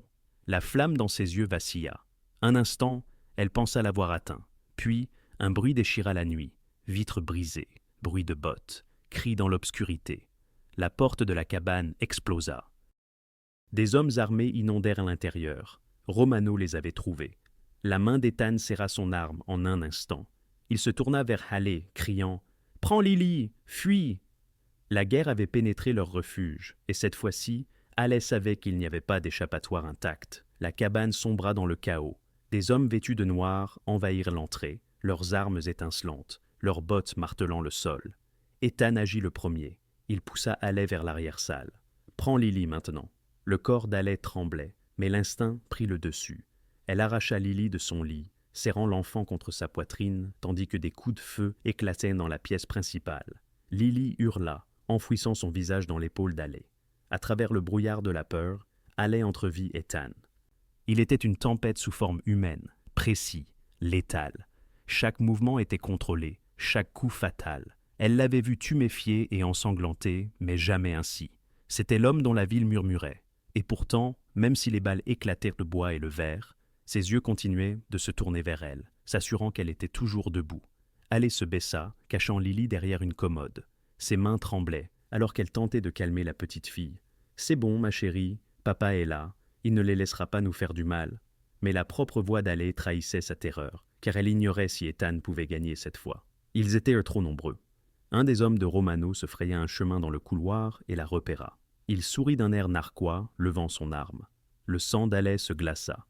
La flamme dans ses yeux vacilla. Un instant, elle pensa l'avoir atteint. Puis, un bruit déchira la nuit. Vitres brisées, bruit de bottes, cris dans l'obscurité. La porte de la cabane explosa. Des hommes armés inondèrent l'intérieur. Romano les avait trouvés. La main d'Ethan serra son arme en un instant. Il se tourna vers Alais, criant « Prends Lily, fuis !» La guerre avait pénétré leur refuge, et cette fois-ci, Alais savait qu'il n'y avait pas d'échappatoire intact. La cabane sombra dans le chaos. Des hommes vêtus de noir envahirent l'entrée, leurs armes étincelantes, leurs bottes martelant le sol. Ethan agit le premier. Il poussa Alais vers l'arrière-salle. « Prends Lily maintenant. » Le corps d'Alais tremblait, mais l'instinct prit le dessus. Elle arracha Lily de son lit, serrant l'enfant contre sa poitrine, tandis que des coups de feu éclataient dans la pièce principale. Lily hurla, enfouissant son visage dans l'épaule d'Alais. À travers le brouillard de la peur, Alais entrevit Ethan. Il était une tempête sous forme humaine, précis, létal. Chaque mouvement était contrôlé, chaque coup fatal. Elle l'avait vu tuméfié et ensanglanté, mais jamais ainsi. C'était l'homme dont la ville murmurait. Et pourtant, même si les balles éclatèrent le bois et le verre, ses yeux continuaient de se tourner vers elle, s'assurant qu'elle était toujours debout. Alais se baissa, cachant Lily derrière une commode. Ses mains tremblaient, alors qu'elle tentait de calmer la petite fille. « C'est bon, ma chérie, papa est là. Il ne les laissera pas nous faire du mal. » Mais la propre voix d'Alais trahissait sa terreur, car elle ignorait si Ethan pouvait gagner cette fois. Ils étaient trop nombreux. Un des hommes de Romano se fraya un chemin dans le couloir et la repéra. Il sourit d'un air narquois, levant son arme. Le sang d'Alais se glaça.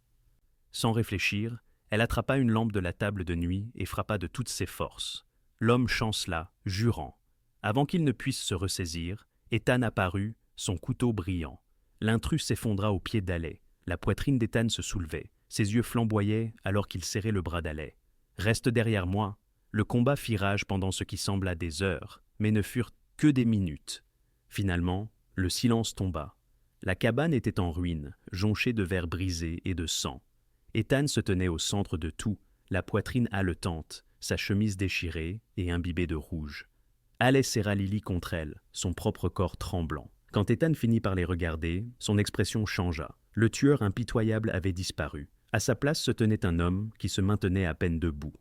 Sans réfléchir, elle attrapa une lampe de la table de nuit et frappa de toutes ses forces. L'homme chancela, jurant. Avant qu'il ne puisse se ressaisir, Ethan apparut, son couteau brillant. L'intrus s'effondra aux pieds d'Alais. La poitrine d'Ethan se soulevait. Ses yeux flamboyaient alors qu'il serrait le bras d'Alais. « Reste derrière moi !» Le combat fit rage pendant ce qui sembla des heures, mais ne furent que des minutes. Finalement, le silence tomba. La cabane était en ruine, jonchée de verres brisés et de sang. Ethan se tenait au centre de tout, la poitrine haletante, sa chemise déchirée et imbibée de rouge. Haley serra Lily contre elle, son propre corps tremblant. Quand Ethan finit par les regarder, son expression changea. Le tueur impitoyable avait disparu. À sa place se tenait un homme qui se maintenait à peine debout.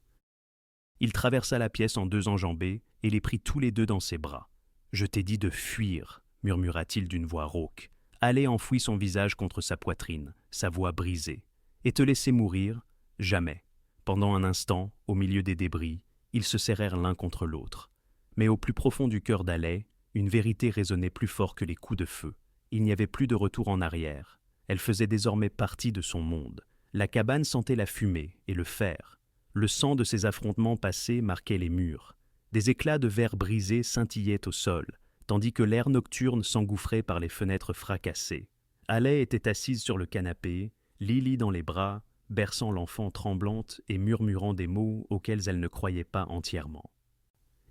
Il traversa la pièce en deux enjambées et les prit tous les deux dans ses bras. « Je t'ai dit de fuir », murmura-t-il d'une voix rauque. Haley enfouit son visage contre sa poitrine, sa voix brisée. « Et te laisser mourir ? Jamais. » Pendant un instant, au milieu des débris, ils se serrèrent l'un contre l'autre. Mais au plus profond du cœur d'Haley, une vérité résonnait plus fort que les coups de feu. Il n'y avait plus de retour en arrière. Elle faisait désormais partie de son monde. La cabane sentait la fumée et le fer. Le sang de ces affrontements passés marquait les murs. Des éclats de verre brisés scintillaient au sol, tandis que l'air nocturne s'engouffrait par les fenêtres fracassées. Haley était assise sur le canapé, Lily dans les bras, berçant l'enfant tremblante et murmurant des mots auxquels elle ne croyait pas entièrement.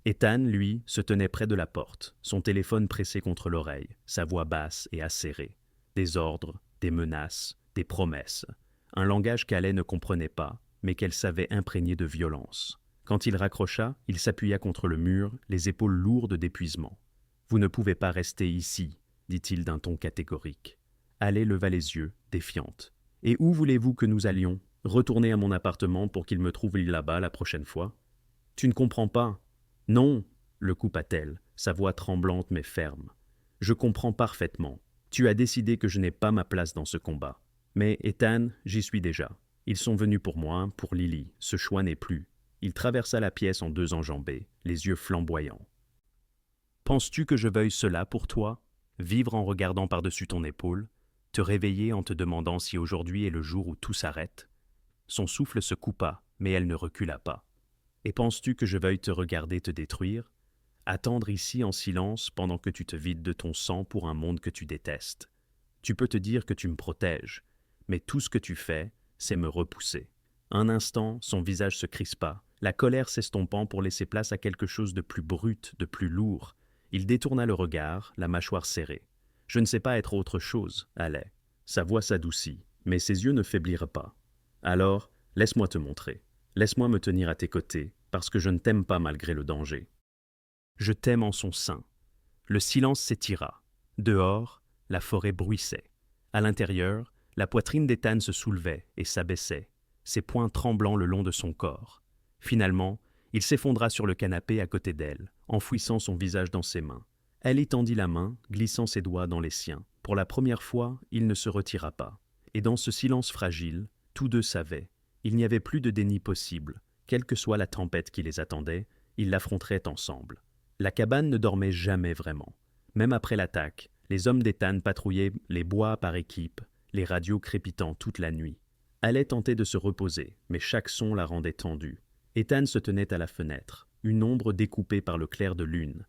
Ethan, lui, se tenait près de la porte, son téléphone pressé contre l'oreille, sa voix basse et acérée. Des ordres, des menaces, des promesses. Un langage qu'Haley ne comprenait pas, mais qu'elle savait imprégné de violence. Quand il raccrocha, il s'appuya contre le mur, les épaules lourdes d'épuisement. « Vous ne pouvez pas rester ici », dit-il d'un ton catégorique. Haley leva les yeux, défiante. « Et où voulez-vous que nous allions ? Retourner à mon appartement pour qu'il me trouve là-bas la prochaine fois ? » « Tu ne comprends pas ? » « Non, » le coupa-t-elle, sa voix tremblante mais ferme. « Je comprends parfaitement. Tu as décidé que je n'ai pas ma place dans ce combat. Mais, Ethan, j'y suis déjà. Ils sont venus pour moi, pour Lily. Ce choix n'est plus. » Il traversa la pièce en deux enjambées, les yeux flamboyants. « Penses-tu que je veuille cela pour toi ? Vivre en regardant par-dessus ton épaule ? Te réveiller en te demandant si aujourd'hui est le jour où tout s'arrête ? » Son souffle se coupa, mais elle ne recula pas. « Et penses-tu que je veuille te regarder te détruire ? Attendre ici en silence pendant que tu te vides de ton sang pour un monde que tu détestes ? Tu peux te dire que tu me protèges, mais tout ce que tu fais, c'est me repousser. » Un instant, son visage se crispa, la colère s'estompant pour laisser place à quelque chose de plus brut, de plus lourd. Il détourna le regard, la mâchoire serrée. « Je ne sais pas être autre chose, Haley. » Sa voix s'adoucit, mais ses yeux ne faiblirent pas. « Alors, laisse-moi te montrer. Laisse-moi me tenir à tes côtés, parce que je ne t'aime pas malgré le danger. » Je t'aime en son sein. Le silence s'étira. Dehors, la forêt bruissait. À l'intérieur, la poitrine d'Ethan se soulevait et s'abaissait, ses poings tremblant le long de son corps. Finalement, il s'effondra sur le canapé à côté d'elle, enfouissant son visage dans ses mains. Elle y tendit la main, glissant ses doigts dans les siens. Pour la première fois, il ne se retira pas. Et dans ce silence fragile, tous deux savaient. Il n'y avait plus de déni possible. Quelle que soit la tempête qui les attendait, ils l'affronteraient ensemble. La cabane ne dormait jamais vraiment. Même après l'attaque, les hommes d'Ethan patrouillaient les bois par équipe, les radios crépitant toute la nuit. Haley tentait de se reposer, mais chaque son la rendait tendue. Ethan se tenait à la fenêtre, une ombre découpée par le clair de lune,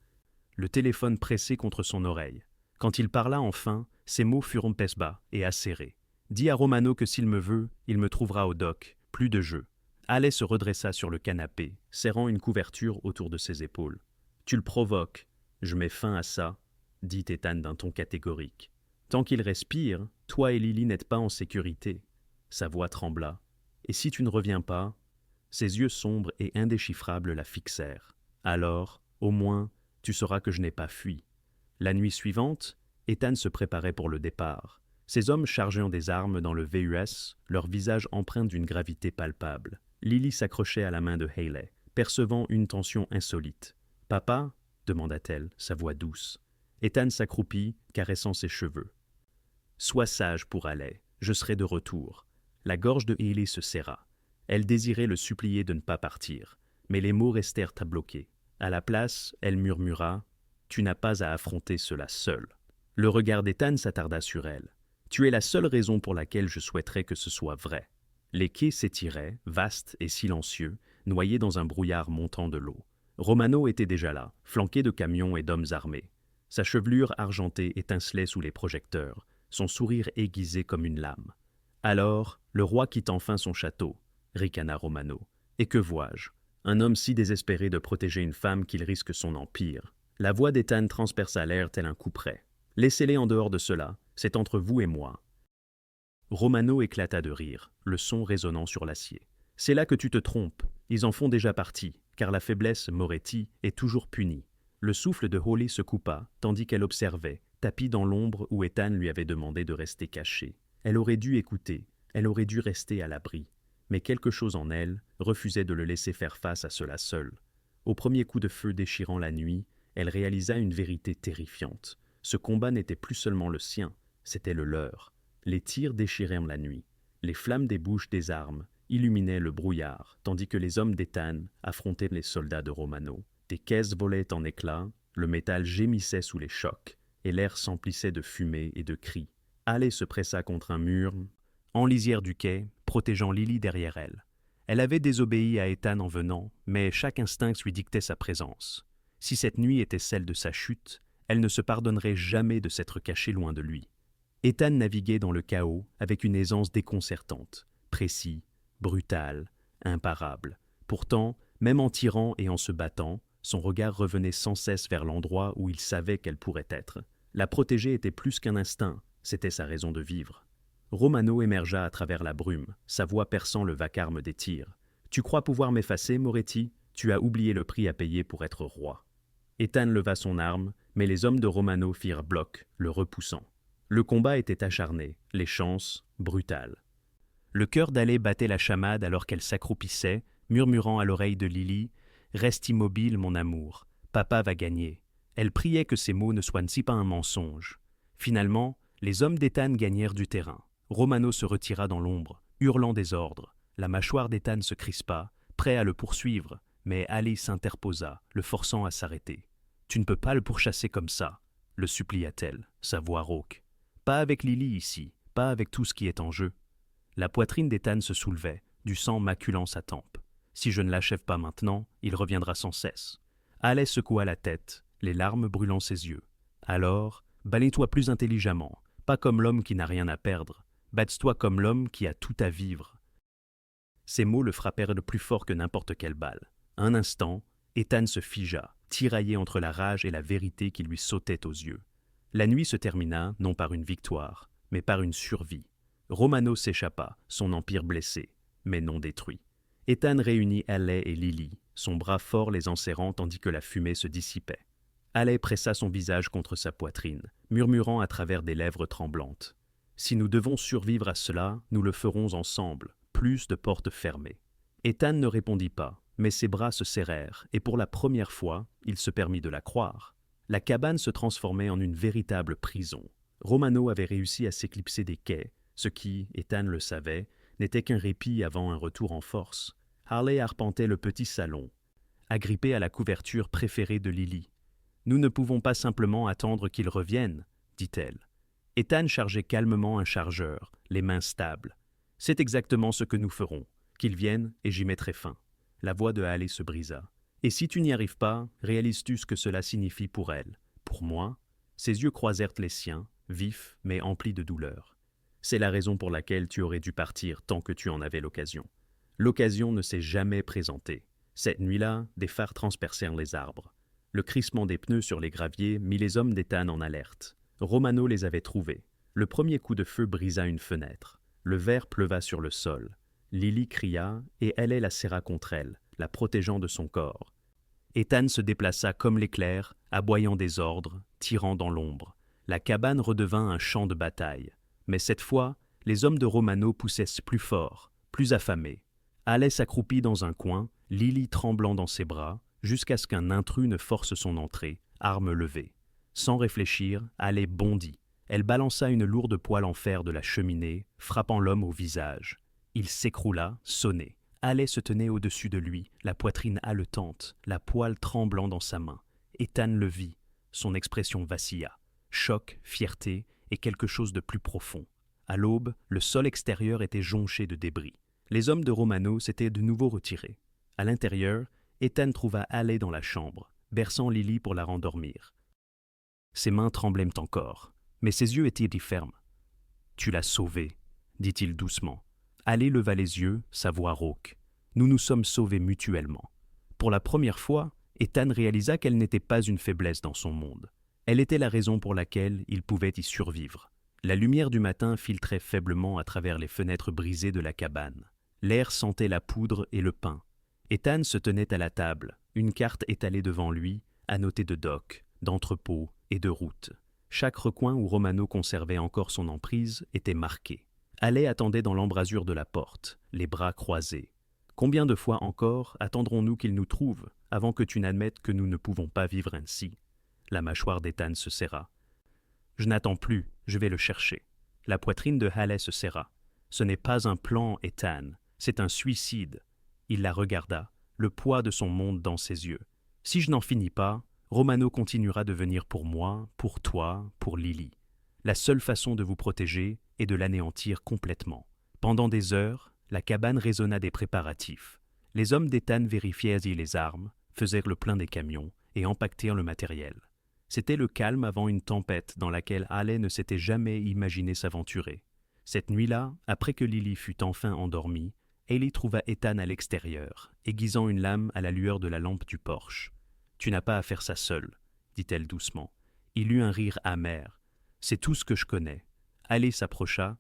le téléphone pressé contre son oreille. Quand il parla enfin, ses mots furent bas et acérés. « Dis à Romano que s'il me veut, il me trouvera au dock. Plus de jeu. » Haley se redressa sur le canapé, serrant une couverture autour de ses épaules. « Tu le provoques. Je mets fin à ça, » dit Ethan d'un ton catégorique. « Tant qu'il respire, toi et Lily n'êtes pas en sécurité. » Sa voix trembla. « Et si tu ne reviens pas ?» Ses yeux sombres et indéchiffrables la fixèrent. « Alors, au moins, tu sauras que je n'ai pas fui. » La nuit suivante, Ethan se préparait pour le départ. Ses hommes chargeant des armes dans le VUS, leur visage empreint d'une gravité palpable. Lily s'accrochait à la main de Haley, percevant une tension insolite. « Papa ?» demanda-t-elle, sa voix douce. Ethan s'accroupit, caressant ses cheveux. « Sois sage pour Haley, je serai de retour. » La gorge de Haley se serra. Elle désirait le supplier de ne pas partir, mais les mots restèrent à bloquer. À la place, elle murmura « Tu n'as pas à affronter cela seul. » Le regard d'Ethan s'attarda sur elle. « Tu es la seule raison pour laquelle je souhaiterais que ce soit vrai. » Les quais s'étiraient, vastes et silencieux, noyés dans un brouillard montant de l'eau. Romano était déjà là, flanqué de camions et d'hommes armés. Sa chevelure argentée étincelait sous les projecteurs, son sourire aiguisé comme une lame. « Alors, le roi quitte enfin son château, » ricana Romano. « Et que vois-je ? Un homme si désespéré de protéger une femme qu'il risque son empire. » La voix d'Ethan transperça l'air tel un couperet. « Laissez-les en dehors de cela, c'est entre vous et moi. » Romano éclata de rire, le son résonnant sur l'acier. C'est là que tu te trompes. Ils en font déjà partie, car la faiblesse, Moretti, est toujours punie. Le souffle de Holly se coupa, tandis qu'elle observait, tapie dans l'ombre où Ethan lui avait demandé de rester caché. Elle aurait dû écouter, elle aurait dû rester à l'abri. Mais quelque chose en elle refusait de le laisser faire face à cela seul. Au premier coup de feu déchirant la nuit, elle réalisa une vérité terrifiante. Ce combat n'était plus seulement le sien, c'était le leur. Les tirs déchirèrent la nuit. Les flammes des bouches des armes illuminaient le brouillard, tandis que les hommes d'Ethan affrontaient les soldats de Romano. Des caisses volaient en éclats, le métal gémissait sous les chocs, et l'air s'emplissait de fumée et de cris. Haley se pressa contre un mur, en lisière du quai, protégeant Lily derrière elle. Elle avait désobéi à Ethan en venant, mais chaque instinct lui dictait sa présence. Si cette nuit était celle de sa chute, elle ne se pardonnerait jamais de s'être cachée loin de lui. Ethan naviguait dans le chaos avec une aisance déconcertante, précis, brutal, imparable. Pourtant, même en tirant et en se battant, son regard revenait sans cesse vers l'endroit où il savait qu'elle pourrait être. La protéger était plus qu'un instinct, c'était sa raison de vivre. Romano émergea à travers la brume, sa voix perçant le vacarme des tirs. « Tu crois pouvoir m'effacer, Moretti? Tu as oublié le prix à payer pour être roi. » Ethan leva son arme, mais les hommes de Romano firent bloc, le repoussant. Le combat était acharné, les chances brutales. Le cœur d'Haley battait la chamade alors qu'elle s'accroupissait, murmurant à l'oreille de Lily « Reste immobile, mon amour, papa va gagner. » Elle priait que ces mots ne soient si pas un mensonge. Finalement, les hommes d'Ethan gagnèrent du terrain. Romano se retira dans l'ombre, hurlant des ordres. La mâchoire d'Ethan se crispa, prêt à le poursuivre, mais Haley s'interposa, le forçant à s'arrêter. « Tu ne peux pas le pourchasser comme ça, » le supplia-t-elle, sa voix rauque. « Pas avec Lily ici, pas avec tout ce qui est en jeu. » La poitrine d'Ethan se soulevait, du sang maculant sa tempe. « Si je ne l'achève pas maintenant, il reviendra sans cesse. » Haley secoua la tête, les larmes brûlant ses yeux. « Alors, balaye-toi plus intelligemment, pas comme l'homme qui n'a rien à perdre. Batte-toi comme l'homme qui a tout à vivre. » Ces mots le frappèrent de plus fort que n'importe quelle balle. Un instant, Ethan se figea, tiraillé entre la rage et la vérité qui lui sautait aux yeux. La nuit se termina, non par une victoire, mais par une survie. Romano s'échappa, son empire blessé, mais non détruit. Ethan réunit Haley et Lily, son bras fort les enserrant tandis que la fumée se dissipait. Haley pressa son visage contre sa poitrine, murmurant à travers des lèvres tremblantes. « Si nous devons survivre à cela, nous le ferons ensemble, plus de portes fermées. » Ethan ne répondit pas, mais ses bras se serrèrent, et pour la première fois, il se permit de la croire. La cabane se transformait en une véritable prison. Romano avait réussi à s'éclipser des quais, ce qui, Ethan le savait, n'était qu'un répit avant un retour en force. Haley arpentait le petit salon, agrippé à la couverture préférée de Lily. « Nous ne pouvons pas simplement attendre qu'il revienne, » dit-elle. Ethan chargeait calmement un chargeur, les mains stables. « C'est exactement ce que nous ferons. Qu'il vienne et j'y mettrai fin. » La voix de Haley se brisa. « Et si tu n'y arrives pas, réalises-tu ce que cela signifie pour elle, pour moi ?» Ses yeux croisèrent les siens, vifs mais emplis de douleur. « C'est la raison pour laquelle tu aurais dû partir tant que tu en avais l'occasion. L'occasion ne s'est jamais présentée. Cette nuit-là, des phares transpercèrent les arbres. Le crissement des pneus sur les graviers mit les hommes d'Ethan en alerte. Romano les avait trouvés. Le premier coup de feu brisa une fenêtre. Le verre pleuva sur le sol. Lily cria et Haley la serra contre elle, la protégeant de son corps. Ethan se déplaça comme l'éclair, aboyant des ordres, tirant dans l'ombre. La cabane redevint un champ de bataille. Mais cette fois, les hommes de Romano poussaient plus fort, plus affamés. Haley s'accroupit dans un coin, Lily tremblant dans ses bras, jusqu'à ce qu'un intrus ne force son entrée, arme levée. Sans réfléchir, Haley bondit. Elle balança une lourde poêle en fer de la cheminée, frappant l'homme au visage. Il s'écroula, sonné. Haley se tenait au-dessus de lui, la poitrine haletante, la poêle tremblant dans sa main. Ethan le vit. Son expression vacilla. Choc, fierté et quelque chose de plus profond. À l'aube, le sol extérieur était jonché de débris. Les hommes de Romano s'étaient de nouveau retirés. À l'intérieur, Ethan trouva Haley dans la chambre, berçant Lily pour la rendormir. Ses mains tremblaient encore, mais ses yeux étaient fermes. « Tu l'as sauvée, » dit-il doucement. Haley leva les yeux, sa voix rauque. « Nous nous sommes sauvés mutuellement. » Pour la première fois, Ethan réalisa qu'elle n'était pas une faiblesse dans son monde. Elle était la raison pour laquelle il pouvait y survivre. La lumière du matin filtrait faiblement à travers les fenêtres brisées de la cabane. L'air sentait la poudre et le pain. Ethan se tenait à la table, une carte étalée devant lui, annotée de docks, d'entrepôts et de routes. Chaque recoin où Romano conservait encore son emprise était marqué. Halley attendait dans l'embrasure de la porte, les bras croisés. Combien de fois encore attendrons-nous qu'il nous trouve avant que tu n'admettes que nous ne pouvons pas vivre ainsi? La mâchoire d'Ethan se serra. Je n'attends plus, je vais le chercher. La poitrine de Halley se serra. Ce n'est pas un plan, Ethan, c'est un suicide. Il la regarda, le poids de son monde dans ses yeux. Si je n'en finis pas, Romano continuera de venir pour moi, pour toi, pour Lily. La seule façon de vous protéger est de l'anéantir complètement. Pendant des heures, la cabane résonna des préparatifs. Les hommes d'Ethan vérifièrent les armes, faisèrent le plein des camions et empaquetèrent le matériel. C'était le calme avant une tempête dans laquelle Halley ne s'était jamais imaginé s'aventurer. Cette nuit-là, après que Lily fut enfin endormie, Hayley trouva Ethan à l'extérieur, aiguisant une lame à la lueur de la lampe du porche. « Tu n'as pas à faire ça seul, » dit-elle doucement. Il eut un rire amer. « C'est tout ce que je connais. » Halley s'approcha,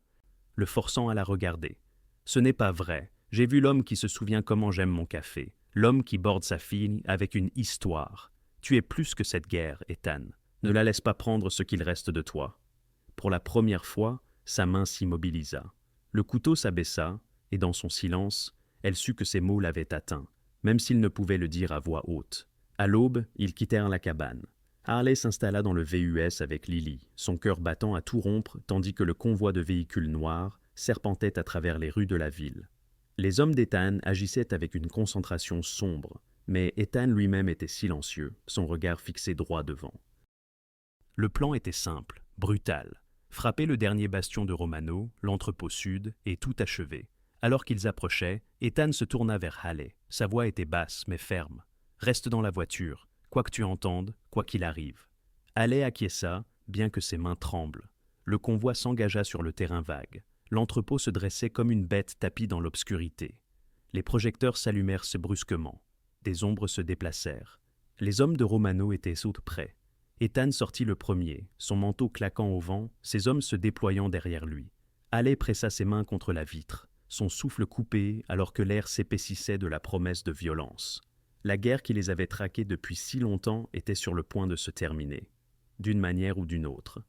le forçant à la regarder. « Ce n'est pas vrai. J'ai vu l'homme qui se souvient comment j'aime mon café. L'homme qui borde sa fille avec une histoire. Tu es plus que cette guerre, Ethan. Ne la laisse pas prendre ce qu'il reste de toi. » Pour la première fois, sa main s'immobilisa. Le couteau s'abaissa, et dans son silence, elle sut que ses mots l'avaient atteint, même s'il ne pouvait le dire à voix haute. À l'aube, ils quittèrent la cabane. Halley s'installa dans le VUS avec Lily, son cœur battant à tout rompre tandis que le convoi de véhicules noirs serpentait à travers les rues de la ville. Les hommes d'Ethan agissaient avec une concentration sombre, mais Ethan lui-même était silencieux, son regard fixé droit devant. Le plan était simple, brutal. Frapper le dernier bastion de Romano, l'entrepôt sud, et tout achever. Alors qu'ils approchaient, Ethan se tourna vers Halley. Sa voix était basse, mais ferme. « Reste dans la voiture, quoi que tu entendes, quoi qu'il arrive. » Halley acquiesça, bien que ses mains tremblent. Le convoi s'engagea sur le terrain vague. L'entrepôt se dressait comme une bête tapie dans l'obscurité. Les projecteurs s'allumèrent brusquement. Des ombres se déplacèrent. Les hommes de Romano étaient prêts. Ethan sortit le premier, son manteau claquant au vent, ses hommes se déployant derrière lui. Halley pressa ses mains contre la vitre, son souffle coupé alors que l'air s'épaississait de la promesse de violence. La guerre qui les avait traqués depuis si longtemps était sur le point de se terminer, d'une manière ou d'une autre.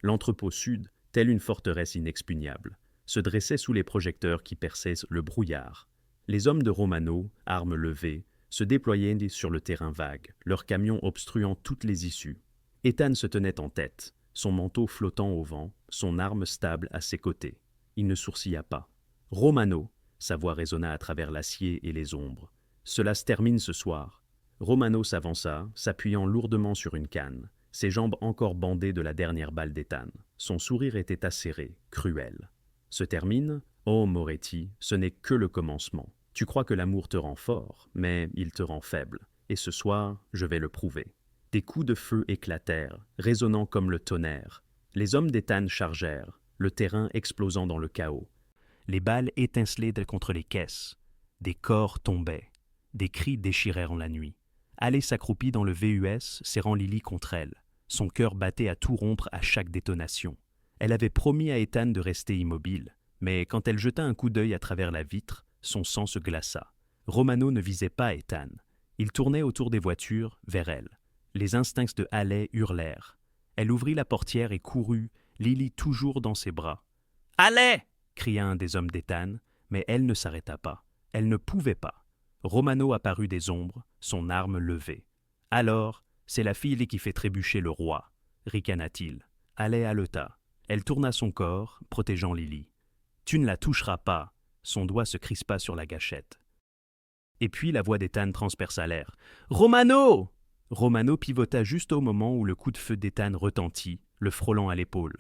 L'entrepôt sud, telle une forteresse inexpugnable, se dressait sous les projecteurs qui perçaient le brouillard. Les hommes de Romano, armes levées, se déployaient sur le terrain vague, leurs camions obstruant toutes les issues. Ethan se tenait en tête, son manteau flottant au vent, son arme stable à ses côtés. Il ne sourcilla pas. « Romano !» sa voix résonna à travers l'acier et les ombres. « Cela se termine ce soir. » Romano s'avança, s'appuyant lourdement sur une canne, ses jambes encore bandées de la dernière balle d'Ethan. Son sourire était acéré, cruel. « Se termine ? Oh, Moretti, ce n'est que le commencement. Tu crois que l'amour te rend fort, mais il te rend faible. Et ce soir, je vais le prouver. » Des coups de feu éclatèrent, résonnant comme le tonnerre. Les hommes d'Ethan chargèrent, le terrain explosant dans le chaos. Les balles étincelaient contre les caisses. Des corps tombaient. Des cris déchirèrent la nuit. Halley s'accroupit dans le VUS, serrant Lily contre elle. Son cœur battait à tout rompre à chaque détonation. Elle avait promis à Ethan de rester immobile, mais quand elle jeta un coup d'œil à travers la vitre, son sang se glaça. Romano ne visait pas Ethan. Il tournait autour des voitures, vers elle. Les instincts de Halley hurlèrent. Elle ouvrit la portière et courut, Lily toujours dans ses bras. « Halley !» cria un des hommes d'Ethan, mais elle ne s'arrêta pas. Elle ne pouvait pas. Romano apparut des ombres, son arme levée. « Alors, c'est la fille qui fait trébucher le roi, » ricana-t-il. Halley haleta. Elle tourna son corps, protégeant Lily. « Tu ne la toucheras pas !» Son doigt se crispa sur la gâchette. Et puis la voix d'Ethan transperça l'air. « Romano !» Romano pivota juste au moment où le coup de feu d'Ethan retentit, le frôlant à l'épaule.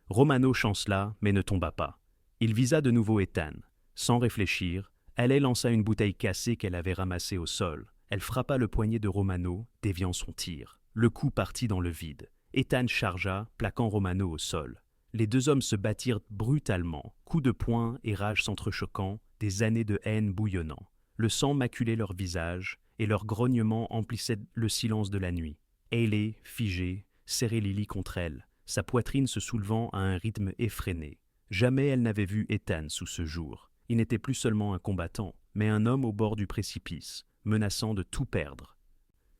Romano chancela, mais ne tomba pas. Il visa de nouveau Ethan. Sans réfléchir, Halley lança une bouteille cassée qu'elle avait ramassée au sol. Elle frappa le poignet de Romano, déviant son tir. Le coup partit dans le vide. Ethan chargea, plaquant Romano au sol. Les deux hommes se battirent brutalement, coups de poing et rage s'entrechoquant, des années de haine bouillonnant. Le sang maculait leurs visages, et leurs grognements emplissaient le silence de la nuit. Hayley, figée, serrait Lily contre elle, sa poitrine se soulevant à un rythme effréné. Jamais elle n'avait vu Ethan sous ce jour. il n'était plus seulement un combattant, mais un homme au bord du précipice, menaçant de tout perdre.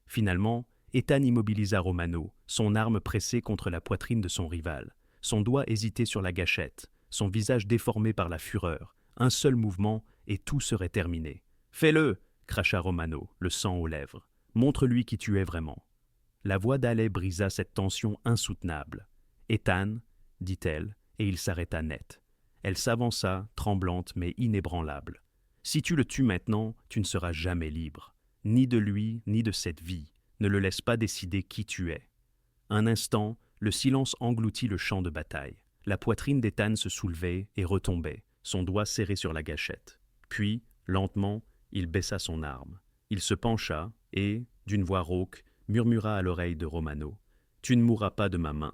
Finalement, Ethan immobilisa Romano, son arme pressée contre la poitrine de son rival, son doigt hésité sur la gâchette, son visage déformé par la fureur. Un seul mouvement et tout serait terminé. « Fais-le !» cracha Romano, le sang aux lèvres. « Montre-lui qui tu es vraiment. » La voix d'Haley brisa cette tension insoutenable. « Ethan, dit-elle, et il s'arrêta net. Elle s'avança, tremblante mais inébranlable. « Si tu le tues maintenant, tu ne seras jamais libre. Ni de lui, ni de cette vie. Ne le laisse pas décider qui tu es. » Un instant, le silence engloutit le champ de bataille. La poitrine d'Ethan se soulevait et retombait, son doigt serré sur la gâchette. Puis, lentement, il baissa son arme. Il se pencha et, d'une voix rauque, murmura à l'oreille de Romano. « Tu ne mourras pas de ma main.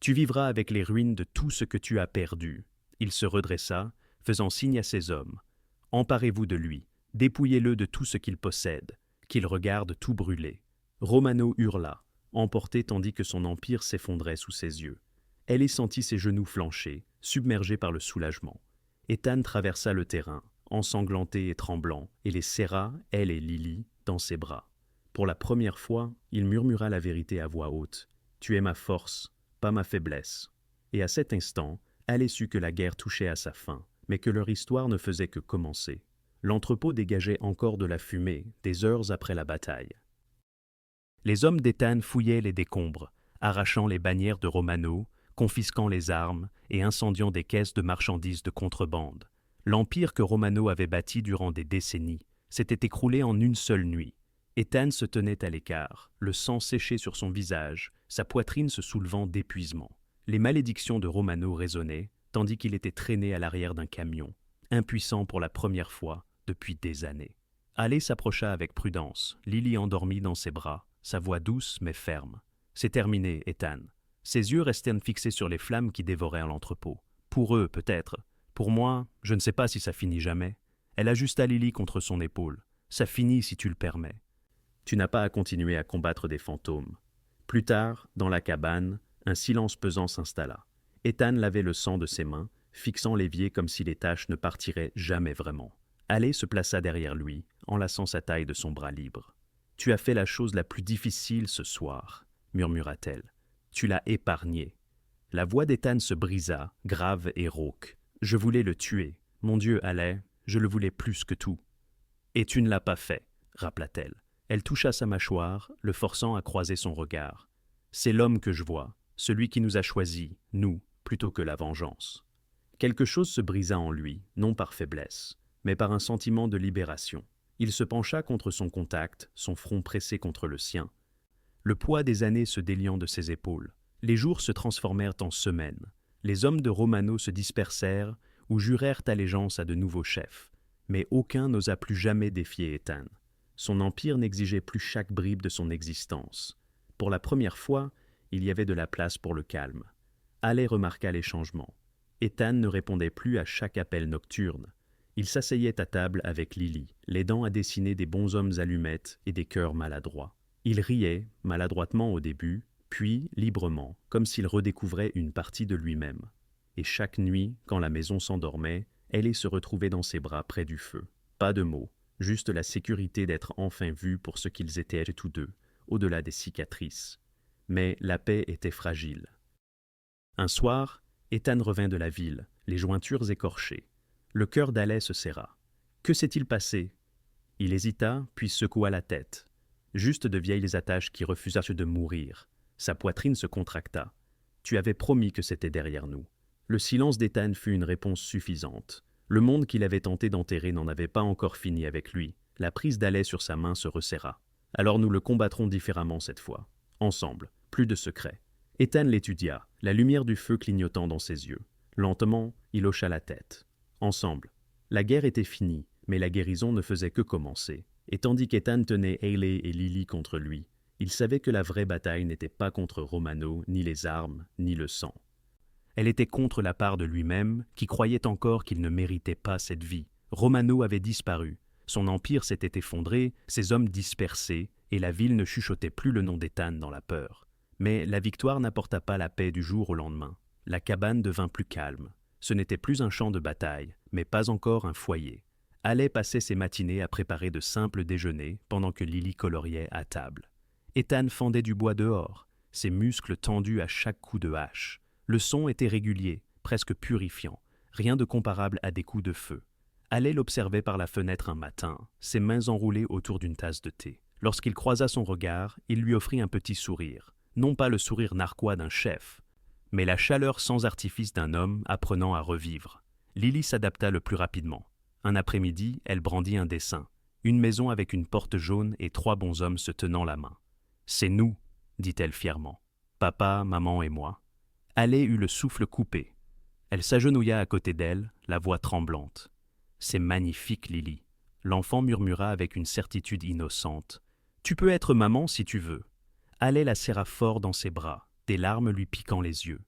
Tu vivras avec les ruines de tout ce que tu as perdu. » Il se redressa, faisant signe à ses hommes. « Emparez-vous de lui, dépouillez-le de tout ce qu'il possède, qu'il regarde tout brûler. » Romano hurla, emporté tandis que son empire s'effondrait sous ses yeux. Ellie sentit ses genoux flancher, submergés par le soulagement. Ethan traversa le terrain, ensanglanté et tremblant, et les serra, elle et Lily, dans ses bras. Pour la première fois, il murmura la vérité à voix haute. « Tu es ma force, pas ma faiblesse. » Et à cet instant, Haley sut que la guerre touchait à sa fin, mais que leur histoire ne faisait que commencer. L'entrepôt dégageait encore de la fumée, des heures après la bataille. Les hommes d'Ethan fouillaient les décombres, arrachant les bannières de Romano, confisquant les armes et incendiant des caisses de marchandises de contrebande. L'empire que Romano avait bâti durant des décennies s'était écroulé en une seule nuit. Ethan se tenait à l'écart, le sang séché sur son visage, sa poitrine se soulevant d'épuisement. Les malédictions de Romano résonnaient, tandis qu'il était traîné à l'arrière d'un camion, impuissant pour la première fois depuis des années. Haley s'approcha avec prudence, Lily endormie dans ses bras, sa voix douce mais ferme. « C'est terminé, Ethan. » Ses yeux restèrent fixés sur les flammes qui dévoraient l'entrepôt. Pour eux, peut-être. Pour moi, je ne sais pas si ça finit jamais. Elle ajusta Lily contre son épaule. Ça finit si tu le permets. Tu n'as pas à continuer à combattre des fantômes. Plus tard, dans la cabane, un silence pesant s'installa. Ethan lavait le sang de ses mains, fixant l'évier comme si les taches ne partiraient jamais vraiment. Haley se plaça derrière lui, enlaçant sa taille de son bras libre. « Tu as fait la chose la plus difficile ce soir, » murmura-t-elle. « Tu l'as épargné. » La voix d'Ethan se brisa, grave et rauque. « Je voulais le tuer. Mon Dieu, Haley, je le voulais plus que tout. »« Et tu ne l'as pas fait, » rappela-t-elle. Elle toucha sa mâchoire, le forçant à croiser son regard. « C'est l'homme que je vois, celui qui nous a choisis, nous, plutôt que la vengeance. » Quelque chose se brisa en lui, non par faiblesse, mais par un sentiment de libération. Il se pencha contre son contact, son front pressé contre le sien. Le poids des années se déliant de ses épaules. Les jours se transformèrent en semaines. Les hommes de Romano se dispersèrent ou jurèrent allégeance à de nouveaux chefs. Mais aucun n'osa plus jamais défier Ethan. Son empire n'exigeait plus chaque bribe de son existence. Pour la première fois, il y avait de la place pour le calme. Haley remarqua les changements. Ethan ne répondait plus à chaque appel nocturne. Il s'asseyait à table avec Lily, l'aidant à dessiner des bonshommes allumettes et des cœurs maladroits. Il riait, maladroitement au début, puis librement, comme s'il redécouvrait une partie de lui-même. Et chaque nuit, quand la maison s'endormait, Haley se retrouvait dans ses bras près du feu. Pas de mots, juste la sécurité d'être enfin vus pour ce qu'ils étaient tous deux, au-delà des cicatrices. Mais la paix était fragile. Un soir, Ethan revint de la ville, les jointures écorchées. Le cœur d'Haley se serra. Que s'est-il passé? Il hésita, puis secoua la tête. Juste de vieilles attaches qui refusèrent de mourir. Sa poitrine se contracta. Tu avais promis que c'était derrière nous. Le silence d'Ethan fut une réponse suffisante. Le monde qu'il avait tenté d'enterrer n'en avait pas encore fini avec lui. La prise d'Haley sur sa main se resserra. Alors nous le combattrons différemment cette fois. Ensemble, plus de secrets. Ethan l'étudia, la lumière du feu clignotant dans ses yeux. Lentement, il hocha la tête. Ensemble. La guerre était finie, mais la guérison ne faisait que commencer. Et tandis qu'Ethan tenait Haley et Lily contre lui, il savait que la vraie bataille n'était pas contre Romano, ni les armes, ni le sang. Elle était contre la part de lui-même, qui croyait encore qu'il ne méritait pas cette vie. Romano avait disparu, son empire s'était effondré, ses hommes dispersés, et la ville ne chuchotait plus le nom d'Ethan dans la peur. Mais la victoire n'apporta pas la paix du jour au lendemain. La cabane devint plus calme. Ce n'était plus un champ de bataille, mais pas encore un foyer. Haley passait ses matinées à préparer de simples déjeuners pendant que Lily coloriait à table. Ethan fendait du bois dehors, ses muscles tendus à chaque coup de hache. Le son était régulier, presque purifiant, rien de comparable à des coups de feu. Haley l'observait par la fenêtre un matin, ses mains enroulées autour d'une tasse de thé. Lorsqu'il croisa son regard, il lui offrit un petit sourire. Non pas le sourire narquois d'un chef, mais la chaleur sans artifice d'un homme apprenant à revivre. Lily s'adapta le plus rapidement. Un après-midi, elle brandit un dessin. Une maison avec une porte jaune et 3 bonshommes se tenant la main. « C'est nous », dit-elle fièrement. « Papa, maman et moi. » Haley eut le souffle coupé. Elle s'agenouilla à côté d'elle, la voix tremblante. « C'est magnifique, Lily. » L'enfant murmura avec une certitude innocente. « Tu peux être maman si tu veux. » Haley la serra fort dans ses bras, des larmes lui piquant les yeux.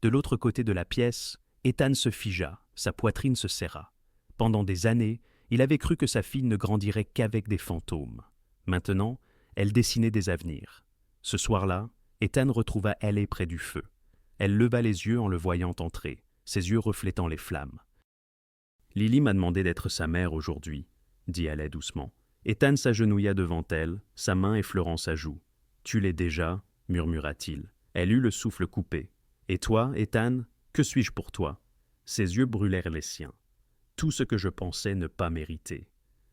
De l'autre côté de la pièce, Ethan se figea, sa poitrine se serra. Pendant des années, il avait cru que sa fille ne grandirait qu'avec des fantômes. Maintenant, elle dessinait des avenirs. Ce soir-là, Ethan retrouva Haley près du feu. Elle leva les yeux en le voyant entrer, ses yeux reflétant les flammes. « Lily m'a demandé d'être sa mère aujourd'hui, » dit Haley doucement. Ethan s'agenouilla devant elle, sa main effleurant sa joue. « Tu l'es déjà, » murmura-t-il. Elle eut le souffle coupé. « Et toi, Ethan, que suis-je pour toi ?» Ses yeux brûlèrent les siens. Tout ce que je pensais ne pas mériter.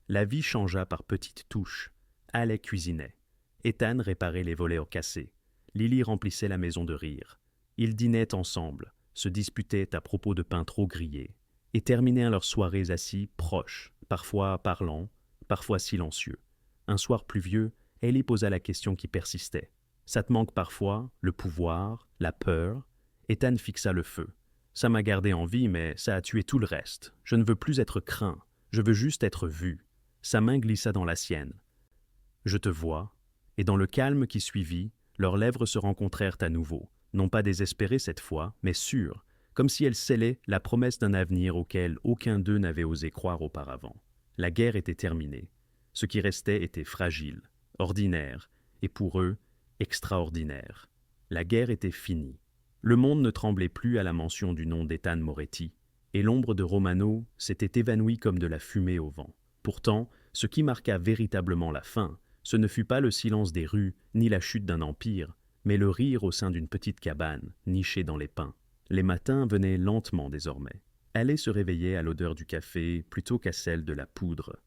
La vie changea par petites touches. Haley cuisinait. Ethan réparait les volets cassés. Lily remplissait la maison de rire. Ils dînaient ensemble, se disputaient à propos de pain trop grillé, et terminaient leurs soirées assis, proches, parfois parlants, parfois silencieux. Un soir pluvieux, Ellie posa la question qui persistait. « Ça te manque parfois, le pouvoir, la peur ?» Ethan fixa le feu. « Ça m'a gardé en vie, mais ça a tué tout le reste. Je ne veux plus être craint, je veux juste être vu. » Sa main glissa dans la sienne. « Je te vois. » Et dans le calme qui suivit, leurs lèvres se rencontrèrent à nouveau, non pas désespérées cette fois, mais sûres, comme si elles scellaient la promesse d'un avenir auquel aucun d'eux n'avait osé croire auparavant. La guerre était terminée. Ce qui restait était fragile, ordinaire, et pour eux, extraordinaire. La guerre était finie. Le monde ne tremblait plus à la mention du nom d'Ethan Moretti, et l'ombre de Romano s'était évanouie comme de la fumée au vent. Pourtant, ce qui marqua véritablement la fin, ce ne fut pas le silence des rues, ni la chute d'un empire, mais le rire au sein d'une petite cabane, nichée dans les pins. Les matins venaient lentement désormais. Haley se réveillait à l'odeur du café plutôt qu'à celle de la poudre.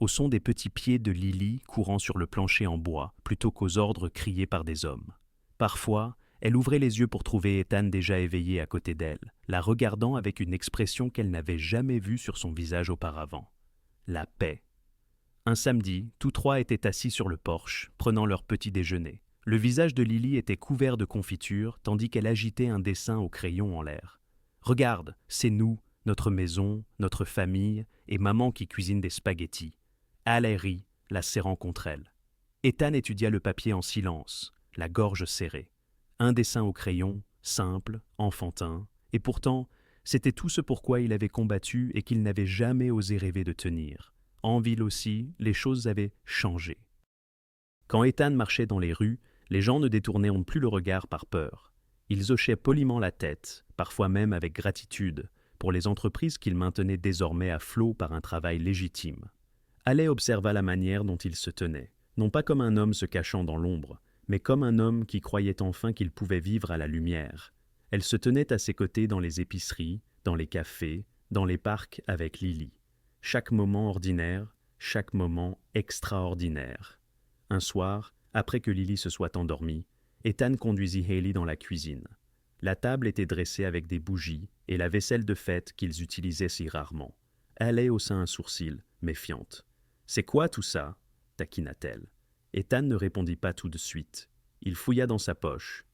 Au son des petits pieds de Lily courant sur le plancher en bois plutôt qu'aux ordres criés par des hommes. Parfois, elle ouvrait les yeux pour trouver Ethan déjà éveillé à côté d'elle, la regardant avec une expression qu'elle n'avait jamais vue sur son visage auparavant. La paix. Un samedi, tous trois étaient assis sur le porche, prenant leur petit déjeuner. Le visage de Lily était couvert de confiture, tandis qu'elle agitait un dessin au crayon en l'air. « Regarde, c'est nous, notre maison, notre famille, et maman qui cuisine des spaghettis. » Haley rit, la serrant contre elle. Ethan étudia le papier en silence, la gorge serrée. Un dessin au crayon, simple, enfantin, et pourtant, c'était tout ce pourquoi il avait combattu et qu'il n'avait jamais osé rêver de tenir. En ville aussi, les choses avaient changé. Quand Ethan marchait dans les rues, les gens ne détournaient plus le regard par peur. Ils hochaient poliment la tête, parfois même avec gratitude, pour les entreprises qu'ils maintenaient désormais à flot par un travail légitime. Haley observa la manière dont il se tenait, non pas comme un homme se cachant dans l'ombre, mais comme un homme qui croyait enfin qu'il pouvait vivre à la lumière. Elle se tenait à ses côtés dans les épiceries, dans les cafés, dans les parcs avec Lily. Chaque moment ordinaire, chaque moment extraordinaire. Un soir, après que Lily se soit endormie, Ethan conduisit Haley dans la cuisine. La table était dressée avec des bougies et la vaisselle de fête qu'ils utilisaient si rarement. Haley haussa un sourcil, méfiante. « C'est quoi tout ça ?» taquina-t-elle. Ethan ne répondit pas tout de suite. Il fouilla dans sa poche,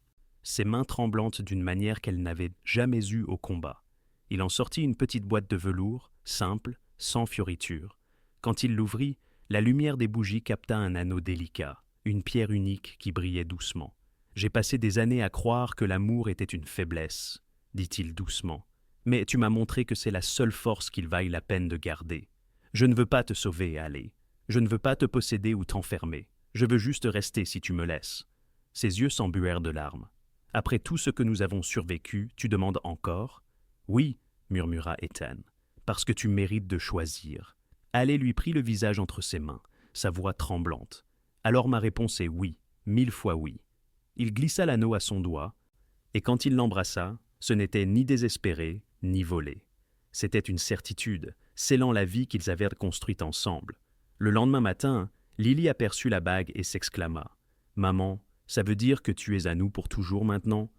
ses mains tremblantes d'une manière qu'elle n'avait jamais eue au combat. Il en sortit une petite boîte de velours, simple, sans fioritures. Quand il l'ouvrit, la lumière des bougies capta un anneau délicat, une pierre unique qui brillait doucement. « J'ai passé des années à croire que l'amour était une faiblesse, » dit-il doucement. « Mais tu m'as montré que c'est la seule force qu'il vaille la peine de garder. Je ne veux pas te sauver, Haley. Je ne veux pas te posséder ou t'enfermer. Je veux juste rester si tu me laisses. » Ses yeux s'embuèrent de larmes. « Après tout ce que nous avons survécu, tu demandes encore ? » « Oui, murmura Ethan, parce que tu mérites de choisir. Haley lui prit le visage entre ses mains, sa voix tremblante. Alors ma réponse est oui, 1000 fois oui. Il glissa l'anneau à son doigt, et quand il l'embrassa, ce n'était ni désespéré, ni volé. C'était une certitude, scellant la vie qu'ils avaient construite ensemble. Le lendemain matin, Lily aperçut la bague et s'exclama « Maman, ça veut dire que tu es à nous pour toujours maintenant ?»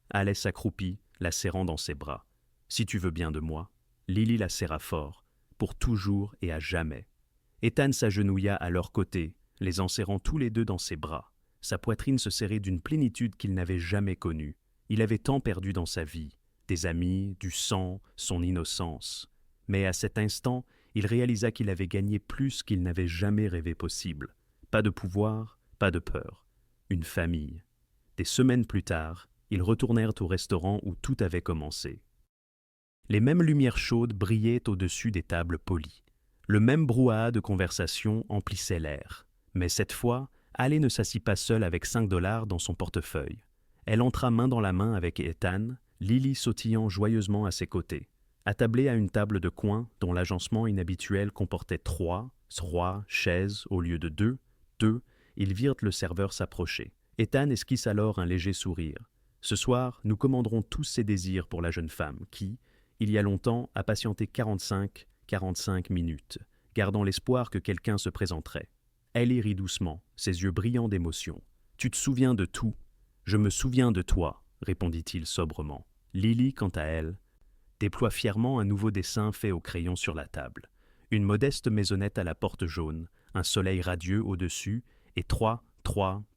Haley s'accroupit, la serrant dans ses bras. « Si tu veux bien de moi. » Lily la serra fort, pour toujours et à jamais. Ethan s'agenouilla à leur côté, les enserrant tous les deux dans ses bras. Sa poitrine se serrait d'une plénitude qu'il n'avait jamais connue. Il avait tant perdu dans sa vie, des amis, du sang, son innocence. Mais à cet instant, il réalisa qu'il avait gagné plus qu'il n'avait jamais rêvé possible. Pas de pouvoir, pas de peur. Une famille. Des semaines plus tard, ils retournèrent au restaurant où tout avait commencé. Les mêmes lumières chaudes brillaient au-dessus des tables polies. Le même brouhaha de conversation emplissait l'air. Mais cette fois, Haley ne s'assit pas seule avec $5 dans son portefeuille. Elle entra main dans la main avec Ethan, Lily sautillant joyeusement à ses côtés. Attablés à une table de coin dont l'agencement inhabituel comportait 3 chaises au lieu de 2, ils virent le serveur s'approcher. Ethan esquisse alors un léger sourire. Ce soir, nous commanderons tous ses désirs pour la jeune femme qui, il y a longtemps, a patienté 45 minutes, gardant l'espoir que quelqu'un se présenterait. Elle y rit doucement, ses yeux brillants d'émotion. « Tu te souviens de tout. Je me souviens de toi, » répondit-il sobrement. Lily, quant à elle, déploie fièrement un nouveau dessin fait au crayon sur la table. Une modeste maisonnette à la porte jaune, un soleil radieux au-dessus et trois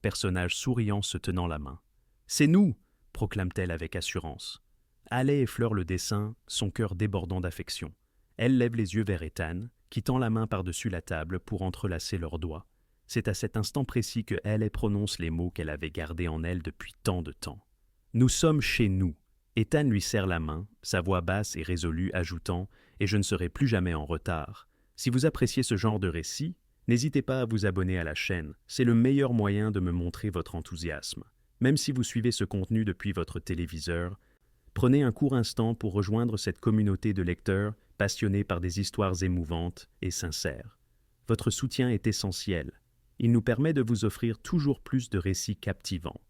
personnages souriants se tenant la main. « C'est nous !» proclame-t-elle avec assurance. Haley effleure le dessin, son cœur débordant d'affection. Elle lève les yeux vers Ethan, qui tend la main par-dessus la table pour entrelacer leurs doigts. C'est à cet instant précis que Haley prononce les mots qu'elle avait gardés en elle depuis tant de temps. « Nous sommes chez nous !» Ethan lui serre la main, sa voix basse et résolue ajoutant « Et je ne serai plus jamais en retard !» Si vous appréciez ce genre de récit, n'hésitez pas à vous abonner à la chaîne, c'est le meilleur moyen de me montrer votre enthousiasme. Même si vous suivez ce contenu depuis votre téléviseur, prenez un court instant pour rejoindre cette communauté de lecteurs passionnés par des histoires émouvantes et sincères. Votre soutien est essentiel. Il nous permet de vous offrir toujours plus de récits captivants.